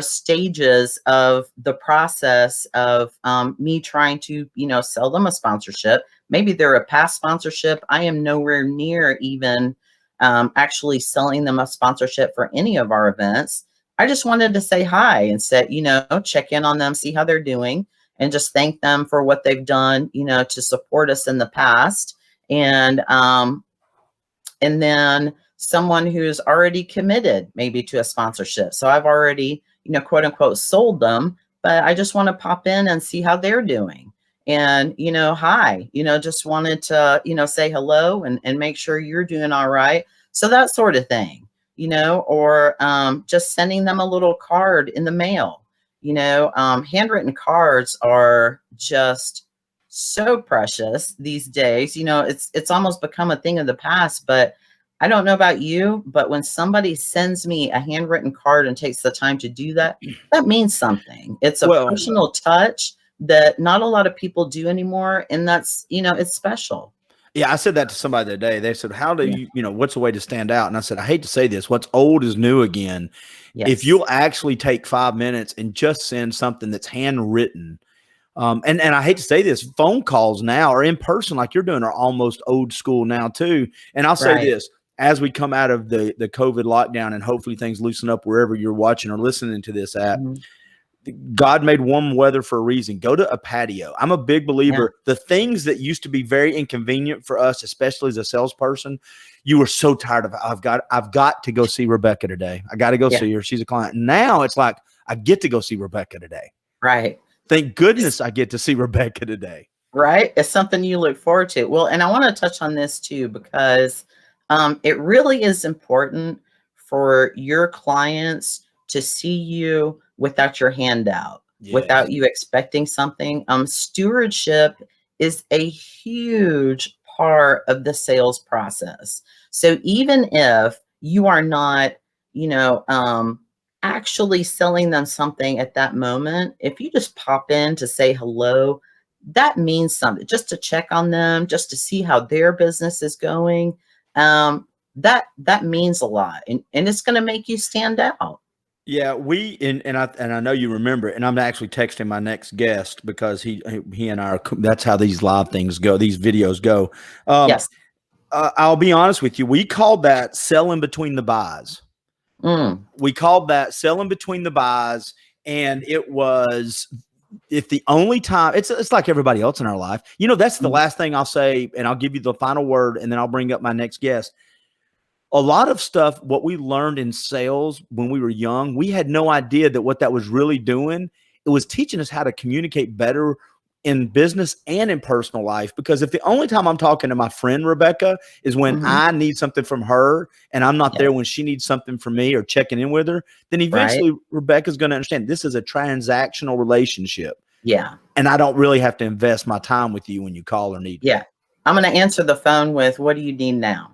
S3: stages of the process of me trying to, sell them a sponsorship. Maybe they're a past sponsorship. I am nowhere near even actually selling them a sponsorship for any of our events. I just wanted to say hi and say, check in on them, see how they're doing, and just thank them for what they've done, to support us in the past. And then someone who's already committed maybe to a sponsorship. So I've already, quote unquote, sold them, but I just want to pop in and see how they're doing. And, hi, just wanted to, say hello and make sure you're doing all right. So that sort of thing, or just sending them a little card in the mail. Handwritten cards are just so precious these days. It's almost become a thing of the past. But I don't know about you, but when somebody sends me a handwritten card and takes the time to do that, that means something. It's a
S1: Well,
S3: personal touch that not a lot of people do anymore, and that's, it's special.
S1: Yeah, I said that to somebody the other day. They said, how do what's the way to stand out? And I said, I hate to say this, what's old is new again. If
S3: Yes.
S1: you'll actually take 5 minutes and just send something that's handwritten, and I hate to say this, phone calls now or in person like you're doing are almost old school now too. And I'll say
S3: Right.
S1: this, as we come out of the COVID lockdown and hopefully things loosen up wherever you're watching or listening to this at,
S3: Mhm.
S1: God made warm weather for a reason. Go to a patio. I'm a big
S3: Yeah.
S1: believer. The things that used to be very inconvenient for us, especially as a salesperson, you were so tired of. I've got to go see Rebecca today. I got to go
S3: Yeah.
S1: see her. She's a client. Now it's like I get to go see Rebecca today.
S3: Right.
S1: Thank goodness I get to see Rebecca today.
S3: Right. It's something you look forward to. Well, and I want to touch on this too, because it really is important for your clients to see you without your hand out, without
S1: Yes.
S3: you expecting something. Stewardship is a huge part of the sales process. So even if you are not, you know, actually selling them something at that moment, if you just pop in to say hello, that means something, just to check on them, just to see how their business is going. That means a lot, and it's going to make you stand out.
S1: Yeah, and I know you remember, and I'm actually texting my next guest because he and I are. That's how these live things go. These videos go.
S3: Yes.
S1: I'll be honest with you. We called that selling between the buys.
S3: Mm.
S1: We called that selling between the buys, and it was if the only time it's like everybody else in our life. That's the
S3: Mm.
S1: last thing I'll say, and I'll give you the final word, and then I'll bring up my next guest. A lot of stuff, what we learned in sales when we were young, we had no idea that what that was really doing. It was teaching us how to communicate better in business and in personal life. Because if the only time I'm talking to my friend Rebecca is when
S3: Mhm.
S1: I need something from her and I'm not
S3: Yes.
S1: there when she needs something from me or checking in with her, then
S3: Right.
S1: eventually Rebecca's going to understand this is a transactional relationship.
S3: Yeah.
S1: And I don't really have to invest my time with you when you call or need me.
S3: Yeah. I'm going to answer the phone with, "What do you need now?"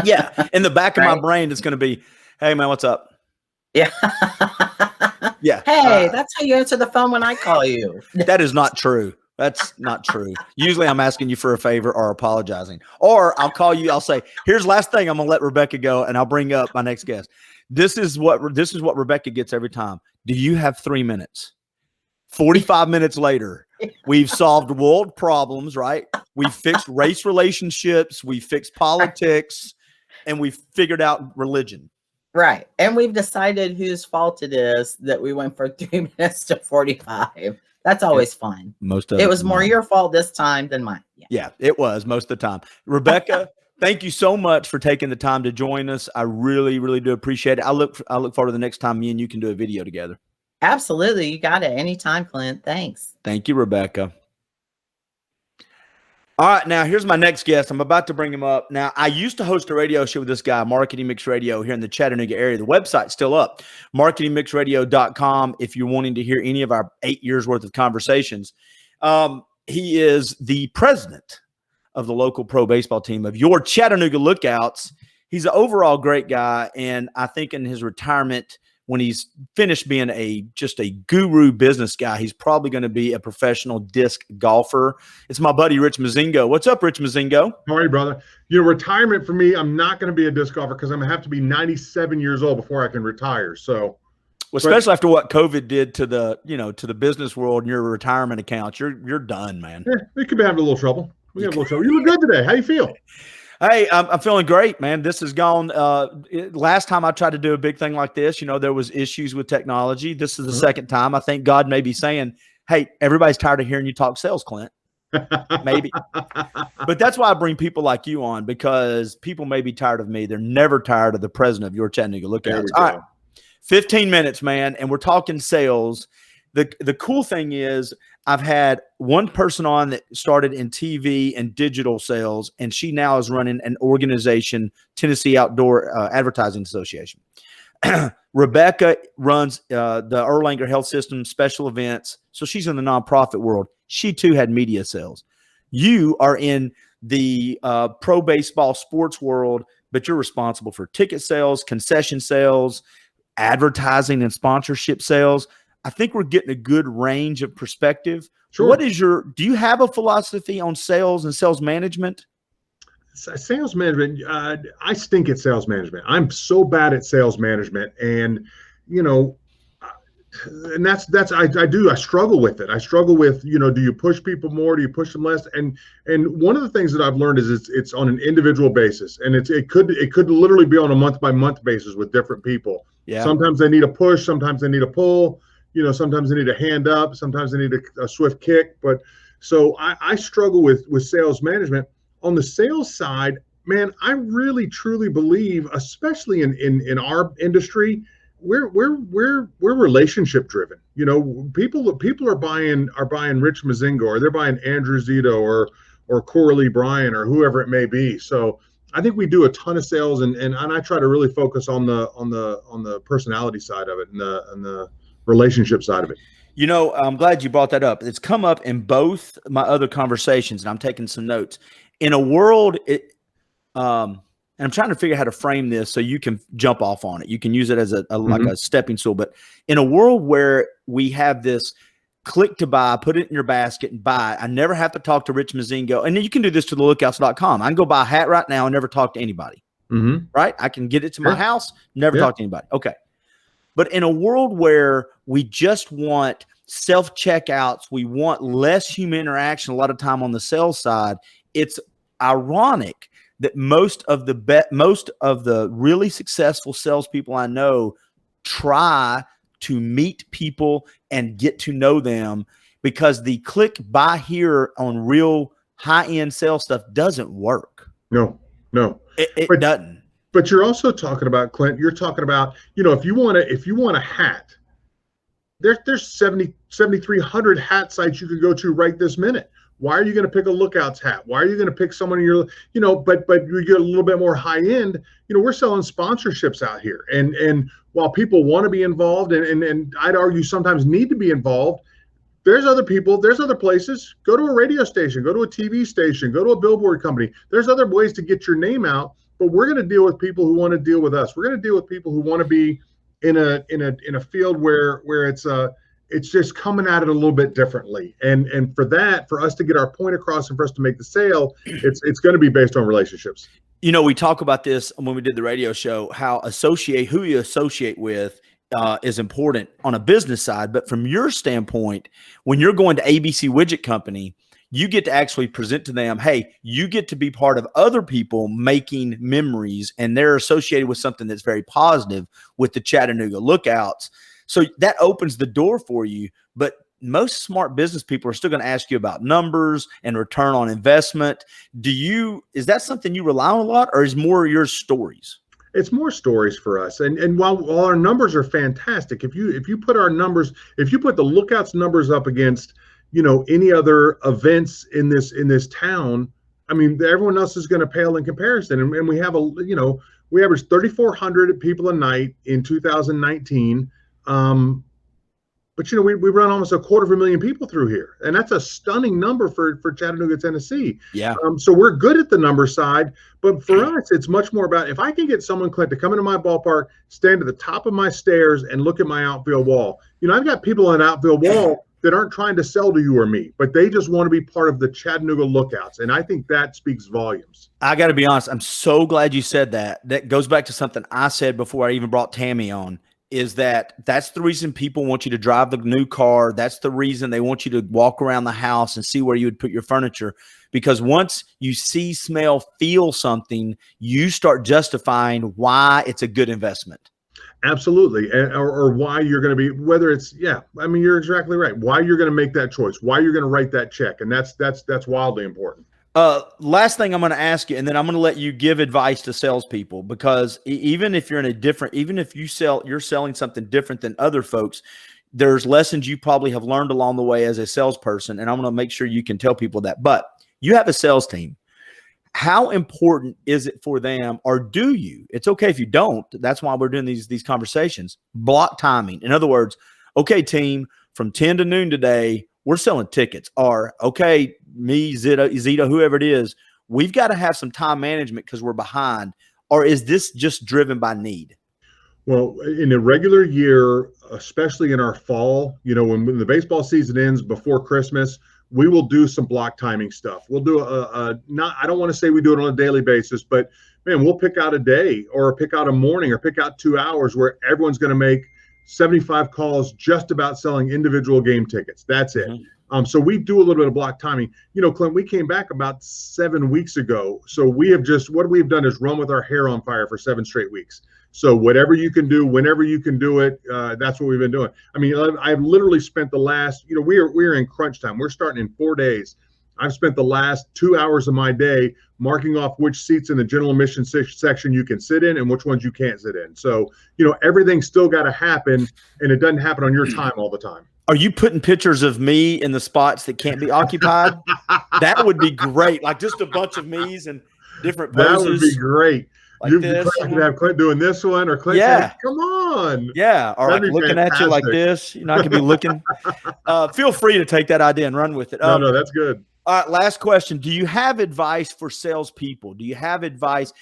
S1: Yeah. In the back of my
S3: Right?
S1: brain, it's going to be, hey, man, what's up?
S3: Yeah.
S1: Yeah.
S3: Hey, that's how you answer the phone when I call you.
S1: That is not true. That's not true. Usually I'm asking you for a favor or apologizing. Or I'll call you, I'll say, here's last thing, I'm gonna let Rebecca go, and I'll bring up my next guest. This is what Rebecca gets every time. Do you have 3 minutes? 45 minutes later, we've solved world problems, right? We've fixed race relationships, we fixed politics, and we've figured out religion.
S3: Right. And we've decided whose fault it is that we went for 3 minutes to 45. That's always fun.
S1: Most of
S3: It
S1: it's
S3: was more
S1: mine.
S3: your fault this time than mine. Yeah.
S1: Yeah, it was most of the time. Rebecca, thank you so much for taking the time to join us. I really, really do appreciate it. I look forward to the next time me and you can do a video together.
S3: Absolutely. You got it. Anytime, Clint. Thanks.
S1: Thank you, Rebecca. All right, now here's my next guest. I'm about to bring him up. Now, I used to host a radio show with this guy, Marketing Mix Radio, here in the Chattanooga area. The website's still up, marketingmixradio.com, if you're wanting to hear any of our 8 years worth of conversations. He is the president of the local pro baseball team of your Chattanooga Lookouts. He's an overall great guy, and I think in his retirement, when he's finished being just a guru business guy, he's probably going to be a professional disc golfer. It's my buddy Rich Mazingo. What's up, Rich Mazingo?
S4: How are you, brother? Retirement for me, I'm not going to be a disc golfer because I'm going to have to be 97 years old before I can retire. So,
S1: well, especially after what COVID did to the business world and your retirement accounts, you're done, man.
S4: Yeah, we could be having a little trouble. We have a little trouble. You look good today. How you feel?
S1: Hey, I'm feeling great, man. This has gone. Last time I tried to do a big thing like this, there was issues with technology. This is the second time. I think God may be saying, "Hey, everybody's tired of hearing you talk sales, Clint." Maybe, but that's why I bring people like you on, because people may be tired of me. They're never tired of the president of your Chattanooga Lookouts. All right, 15 minutes, man, and we're talking sales. The cool thing is I've had one person on that started in TV and digital sales, and she now is running an organization, Tennessee Outdoor Advertising Association. Rebecca runs the Erlanger Health System special events, so she's in the nonprofit world. She too had media sales. You are in the pro baseball sports world, but you're responsible for ticket sales, concession sales, advertising and sponsorship sales. I think we're getting a good range of perspective.
S4: Sure.
S1: Do you have a philosophy on sales and sales management?
S4: Sales management. I stink at sales management. I'm so bad at sales management, and you know, and I struggle with it. I struggle with, do you push people more? Do you push them less? And one of the things that I've learned is it's on an individual basis, and it could literally be on a month by month basis with different people.
S1: Yeah.
S4: Sometimes they need a push, sometimes they need a pull. Sometimes they need a hand up, sometimes they need a swift kick. But so I struggle with sales management. On the sales side, man, I really truly believe, especially in our industry, we're relationship driven. People are buying Rich Mazingo, or they're buying Andrew Zito, or Coralie Bryan, or whoever it may be. So I think we do a ton of sales, and I try to really focus on the personality side of it, and the relationship side of it.
S1: I'm glad you brought that up. It's come up in both my other conversations, and I'm taking some notes. In a world, and I'm trying to figure out how to frame this so you can jump off on it. You can use it as like a stepping stool. But in a world where we have this click to buy, put it in your basket and buy, I never have to talk to Rich Mazingo. And then you can do this to thelookouts.com. I can go buy a hat right now and never talk to anybody. Right? I can get it to my house, never talk to anybody. Okay. But in a world where we just want self-checkouts, we want less human interaction a lot of time on the sales side, it's ironic that most of the really successful salespeople I know try to meet people and get to know them, because the click buy here on real high-end sales stuff doesn't work.
S4: No.
S1: It doesn't.
S4: But you're also talking about, Clint, you're talking about, if you want a hat, there's 7,300 hat sites you could go to right this minute. Why are you going to pick a Lookouts hat? Why are you going to pick someone in your, but you get a little bit more high end, we're selling sponsorships out here. And while people want to be involved, and I'd argue sometimes need to be involved, there's other people, there's other places. Go to a radio station, go to a TV station, go to a billboard company. There's other ways to get your name out, but we're going to deal with people who want to deal with us. We're going to deal with people who want to be in a field where it's just coming at it a little bit differently. And for us to get our point across and for us to make the sale, it's going to be based on relationships.
S1: We talk about this when we did the radio show, how who you associate with is important on a business side. But from your standpoint, when you're going to ABC Widget Company, you get to actually present to them, hey, you get to be part of other people making memories, and they're associated with something that's very positive with the Chattanooga Lookouts. So that opens the door for you. But most smart business people are still going to ask you about numbers and return on investment. Is that something you rely on a lot, or is more your stories?
S4: It's more stories for us. And while our numbers are fantastic, if you put the Lookouts numbers up against, any other events in this town, I mean, everyone else is going to pale in comparison. And we have we averaged 3,400 people a night in 2019. But we run almost 250,000 people through here, and that's a stunning number for Chattanooga, Tennessee.
S1: Yeah.
S4: So we're good at the number side, but for us, it's much more about, if I can get someone, Clint, to come into my ballpark, stand at the top of my stairs, and look at my outfield wall. I've got people on an outfield wall that aren't trying to sell to you or me, but they just want to be part of the Chattanooga Lookouts, and I think that speaks volumes.
S1: I got to be honest. I'm so glad you said that. That goes back to something I said before I even brought Tammy on. Is that's the reason people want you to drive the new car. That's the reason they want you to walk around the house and see where you would put your furniture. Because once you see, smell, feel something, you start justifying why it's a good investment.
S4: Absolutely. Or why you're going to be, whether it's, you're exactly right. Why you're going to make that choice, why you're going to write that check. And that's wildly important.
S1: Last thing I'm going to ask you, and then I'm going to let you give advice to salespeople, because even if you're even if you're selling something different than other folks, there's lessons you probably have learned along the way as a salesperson. And I'm going to make sure you can tell people that, but you have a sales team. How important is it for them, or do you? It's okay if you don't. That's why we're doing these conversations. Block timing. In other words, okay, team, from 10 to noon today, we're selling tickets. Or, okay, me, Zeta, whoever it is, we've got to have some time management because we're behind. Or is this just driven by need?
S4: Well, in a regular year, especially in our fall, when the baseball season ends before Christmas, we will do some block timing stuff. We'll do I don't want to say we do it on a daily basis, but man, we'll pick out a day or pick out a morning or pick out 2 hours where everyone's going to make 75 calls just about selling individual game tickets. That's it. So we do a little bit of block timing. Clint, we came back about 7 weeks ago. So what we've done is run with our hair on fire for 7 straight weeks. So whatever you can do, whenever you can do it, that's what we've been doing. I mean, I've literally spent the last, we're in crunch time. We're starting in 4 days. I've spent the last 2 hours of my day marking off which seats in the general admission section you can sit in and which ones you can't sit in. So, everything's still got to happen, and it doesn't happen on your time all the time.
S1: Are you putting pictures of me in the spots that can't be occupied? That would be great. Like just a bunch of me's and different poses.
S4: That would be great.
S1: Like
S4: You
S1: this.
S4: could have Clint doing this one, or Clint saying, come on.
S1: Yeah. Or like
S4: That'd be
S1: looking at you like
S4: fantastic.
S1: this. I could be looking. Feel free to take that idea and run with it.
S4: No, that's good.
S1: All right, last question. Do you have advice for salespeople? Do you have advice?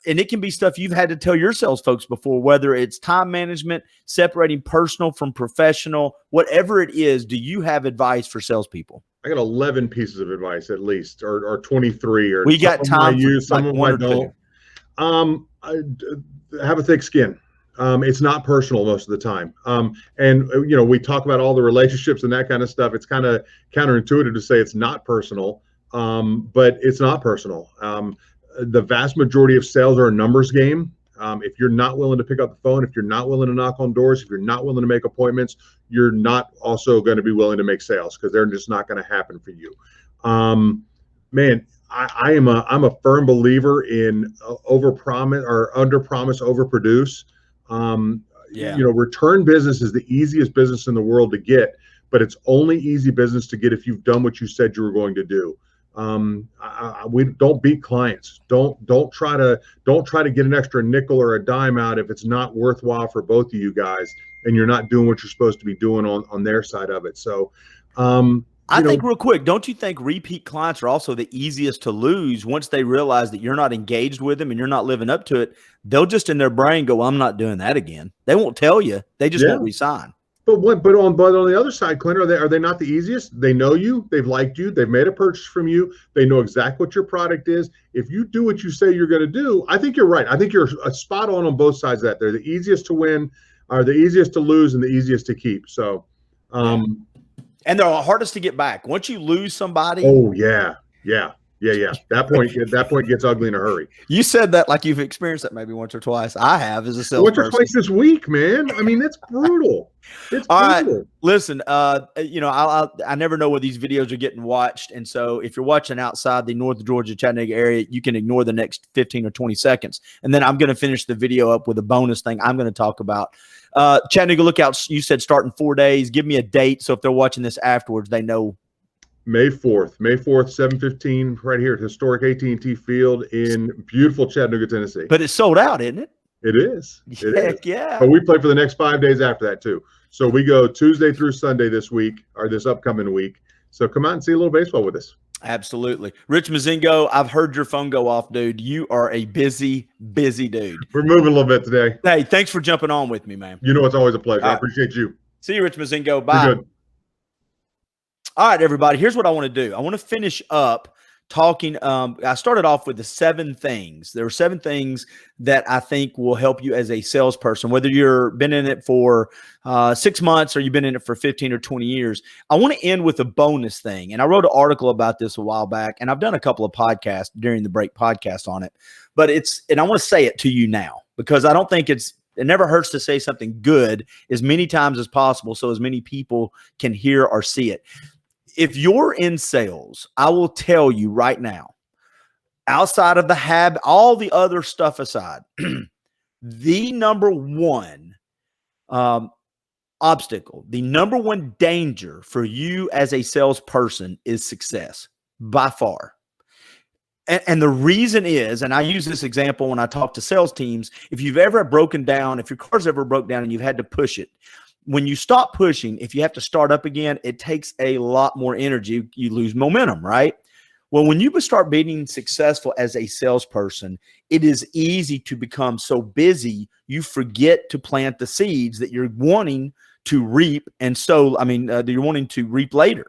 S1: And it can be stuff you've had to tell your sales folks before, whether it's time management, separating personal from professional, whatever it is. Do you have advice for salespeople?
S4: I got 11 pieces of advice at least, or 23. Or
S1: we got time.
S4: I use, some of them I don't. Have a thick skin. It's not personal most of the time. And we talk about all the relationships and that kind of stuff. It's kind of counterintuitive to say it's not personal, but it's not personal. The vast majority of sales are a numbers game. If you're not willing to pick up the phone, if you're not willing to knock on doors, if you're not willing to make appointments, you're not also going to be willing to make sales, because they're just not going to happen for you. Man, I'm a firm believer in overpromise or underpromise, overproduce. Return business is the easiest business in the world to get, but it's only easy business to get if you've done what you said you were going to do. We don't beat clients. Don't try to get an extra nickel or a dime out if it's not worthwhile for both of you guys, and you're not doing what you're supposed to be doing on their side of it. So,
S1: I think real quick, don't you think repeat clients are also the easiest to lose once they realize that you're not engaged with them and you're not living up to it? They'll just in their brain go, well, I'm not doing that again. They won't tell you. They just won't resign.
S4: But on the other side, Clint, are they not the easiest? They know you, they've liked you, they've made a purchase from you, they know exactly what your product is. If you do what you say you're going to do, I think you're right. I think you're spot on both sides of that. They're the easiest to win, are the easiest to lose, and the easiest to keep. So,
S1: and they're the hardest to get back. Once you lose somebody.
S4: Oh yeah. That point gets ugly in a hurry.
S1: You said that like you've experienced that maybe once or twice. I have as a salesperson.
S4: Once or twice this week, man. I mean, it's brutal. It's
S1: all
S4: brutal.
S1: Right. Listen, I never know where these videos are getting watched. And so if you're watching outside the North Georgia, Chattanooga area, you can ignore the next 15 or 20 seconds. And then I'm going to finish the video up with a bonus thing I'm going to talk about. Chattanooga Lookout, you said start in 4 days. Give me a date so if they're watching this afterwards, they know.
S4: May 4th, 7:15, right here at historic AT&T Field in beautiful Chattanooga, Tennessee.
S1: But it's sold out, isn't it?
S4: It is.
S1: Heck yeah.
S4: But we play for the next 5 days after that too. So we go Tuesday through Sunday this week, or this upcoming week. So come out and see a little baseball with us.
S1: Absolutely. Rich Mazingo, I've heard your phone go off, dude. You are a busy dude.
S4: We're moving a little bit today.
S1: Hey, thanks for jumping on with me, man.
S4: It's always a pleasure. I appreciate you.
S1: See you, Rich Mazingo. Bye.
S4: You're good.
S1: All right, everybody, here's what I want to do. I want to finish up talking. I started off with the 7 things. There are 7 things that I think will help you as a salesperson, whether you've been in it for 6 months or you've been in it for 15 or 20 years. I want to end with a bonus thing. And I wrote an article about this a while back, and I've done a couple of podcasts during the break podcast on it. But and I want to say it to you now, because I don't think it never hurts to say something good as many times as possible so as many people can hear or see it. If you're in sales, I will tell you right now, outside of the habit, all the other stuff aside, the number one obstacle, the number one danger for you as a salesperson is success by far. And the reason is, and I use this example when I talk to sales teams, if you've ever broken down, if your car's ever broke down and you've had to push it, when you stop pushing, if you have to start up again, it takes a lot more energy. You lose momentum, right? Well, when you start being successful as a salesperson, it is easy to become so busy, you forget to plant the seeds that you're wanting to reap. And so, you're wanting to reap later.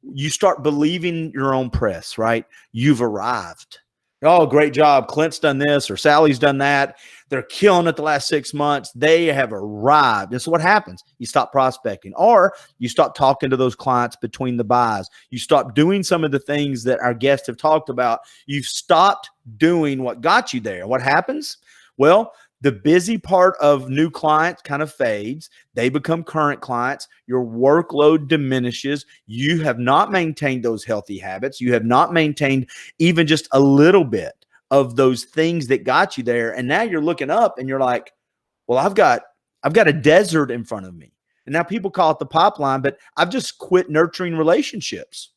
S1: You start believing your own press, right? You've arrived. Oh, great job. Clint's done this or Sally's done that. They're killing it the last 6 months. They have arrived. And so what happens? You stop prospecting, or you stop talking to those clients between the buys. You stop doing some of the things that our guests have talked about. You've stopped doing what got you there. What happens? Well, the busy part of new clients kind of fades. They become current clients. Your workload diminishes. You have not maintained those healthy habits. You have not maintained even just a little bit of those things that got you there. And now you're looking up and you're like, well, I've got a desert in front of me. And now people call it the pipeline, but I've just quit nurturing relationships.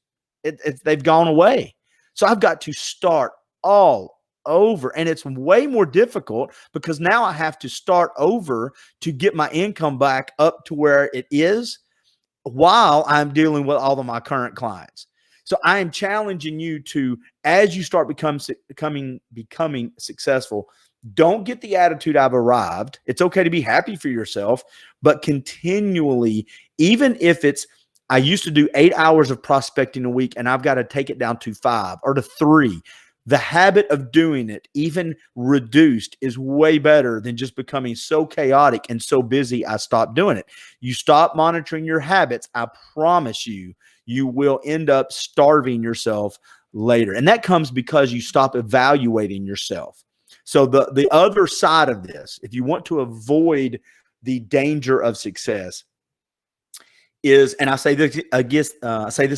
S1: They've gone away. So I've got to start all over, and it's way more difficult because now I have to start over to get my income back up to where it is while I'm dealing with all of my current clients. So I am challenging you to, as you start becoming successful, don't get the attitude I've arrived. It's okay to be happy for yourself, but continually, even if it's, I used to do 8 hours of prospecting a week and I've got to take it down to 5 or to 3. The habit of doing it, even reduced, is way better than just becoming so chaotic and so busy I stopped doing it. You stop monitoring your habits, I promise you, you will end up starving yourself later. And that comes because you stop evaluating yourself. So the other side of this, if you want to avoid the danger of success, is, and I say this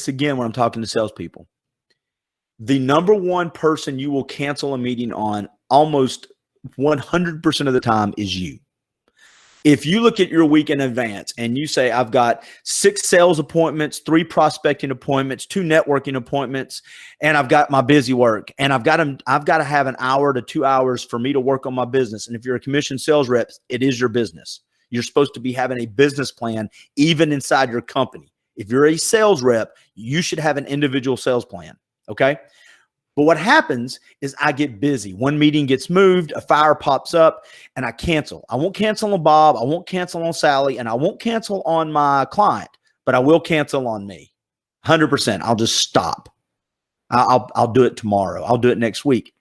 S1: again when I'm talking to salespeople, the number one person you will cancel a meeting on almost 100% of the time is you. If you look at your week in advance and you say, I've got 6 sales appointments, 3 prospecting appointments, 2 networking appointments, and I've got my busy work, and I've got to have an hour to 2 hours for me to work on my business. And if you're a commission sales rep, it is your business. You're supposed to be having a business plan even inside your company. If you're a sales rep, you should have an individual sales plan. Okay. But what happens is I get busy. One meeting gets moved, a fire pops up, and I cancel. I won't cancel on Bob. I won't cancel on Sally, and I won't cancel on my client, but I will cancel on me. 100%. I'll just stop. I'll do it tomorrow. I'll do it next week.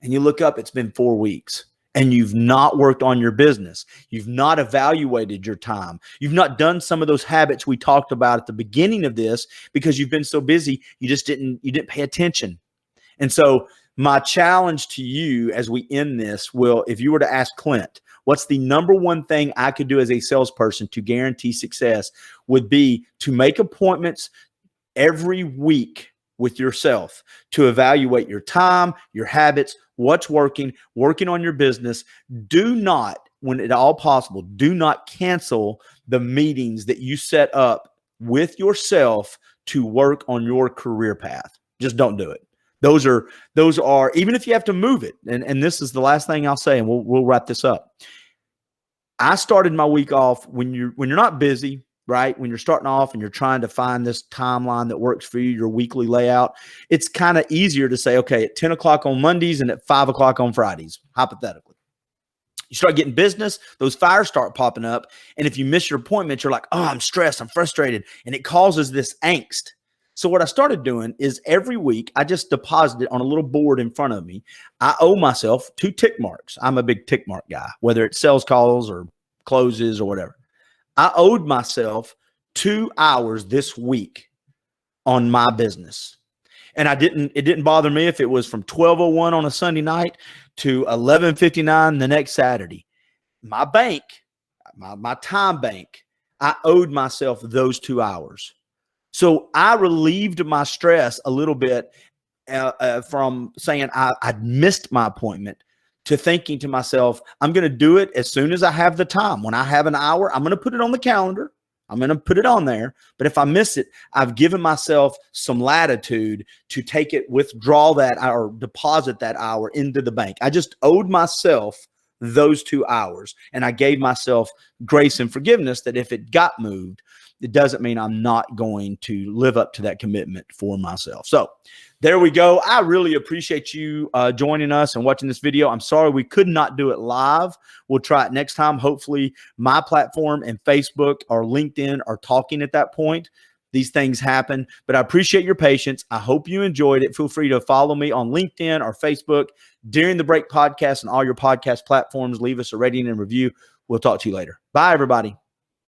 S1: And you look up, it's been 4 weeks. And you've not worked on your business. You've not evaluated your time. You've not done some of those habits we talked about at the beginning of this because you've been so busy, you didn't pay attention. And so my challenge to you as we end this, if you were to ask Clint, what's the number one thing I could do as a salesperson to guarantee success, would be to make appointments every week with yourself to evaluate your time, your habits, what's working on your business. Do not, when at all possible, do not cancel the meetings that you set up with yourself to work on your career path. Just don't do it. Those are, even if you have to move it. And this is the last thing I'll say, and we'll wrap this up. I started my week off when you're not busy, right? When you're starting off and you're trying to find this timeline that works for you, your weekly layout, it's kind of easier to say, okay, at 10 o'clock on Mondays and at 5 o'clock on Fridays, hypothetically. You start getting business, those fires start popping up. And if you miss your appointment, you're like, oh, I'm stressed, I'm frustrated. And it causes this angst. So what I started doing is every week, I just deposited on a little board in front of me. I owe myself 2 tick marks. I'm a big tick mark guy, whether it's sales calls or closes or whatever. I owed myself 2 hours this week on my business. And it didn't bother me if it was from 12:01 on a Sunday night to 11:59 the next Saturday. My bank, my time bank, I owed myself those 2 hours. So I relieved my stress a little bit from saying I'd missed my appointment to thinking to myself, I'm going to do it as soon as I have the time. When I have an hour, I'm going to put it on the calendar. I'm going to put it on there. But if I miss it, I've given myself some latitude to take it, withdraw that or deposit that hour into the bank. I just owed myself those 2 hours. And I gave myself grace and forgiveness that if it got moved, it doesn't mean I'm not going to live up to that commitment for myself. So there we go. I really appreciate you joining us and watching this video. I'm sorry we could not do it live. We'll try it next time. Hopefully my platform and Facebook or LinkedIn are talking at that point. These things happen, but I appreciate your patience. I hope you enjoyed it. Feel free to follow me on LinkedIn or Facebook during the break podcast and all your podcast platforms. Leave us a rating and review. We'll talk to you later. Bye, everybody.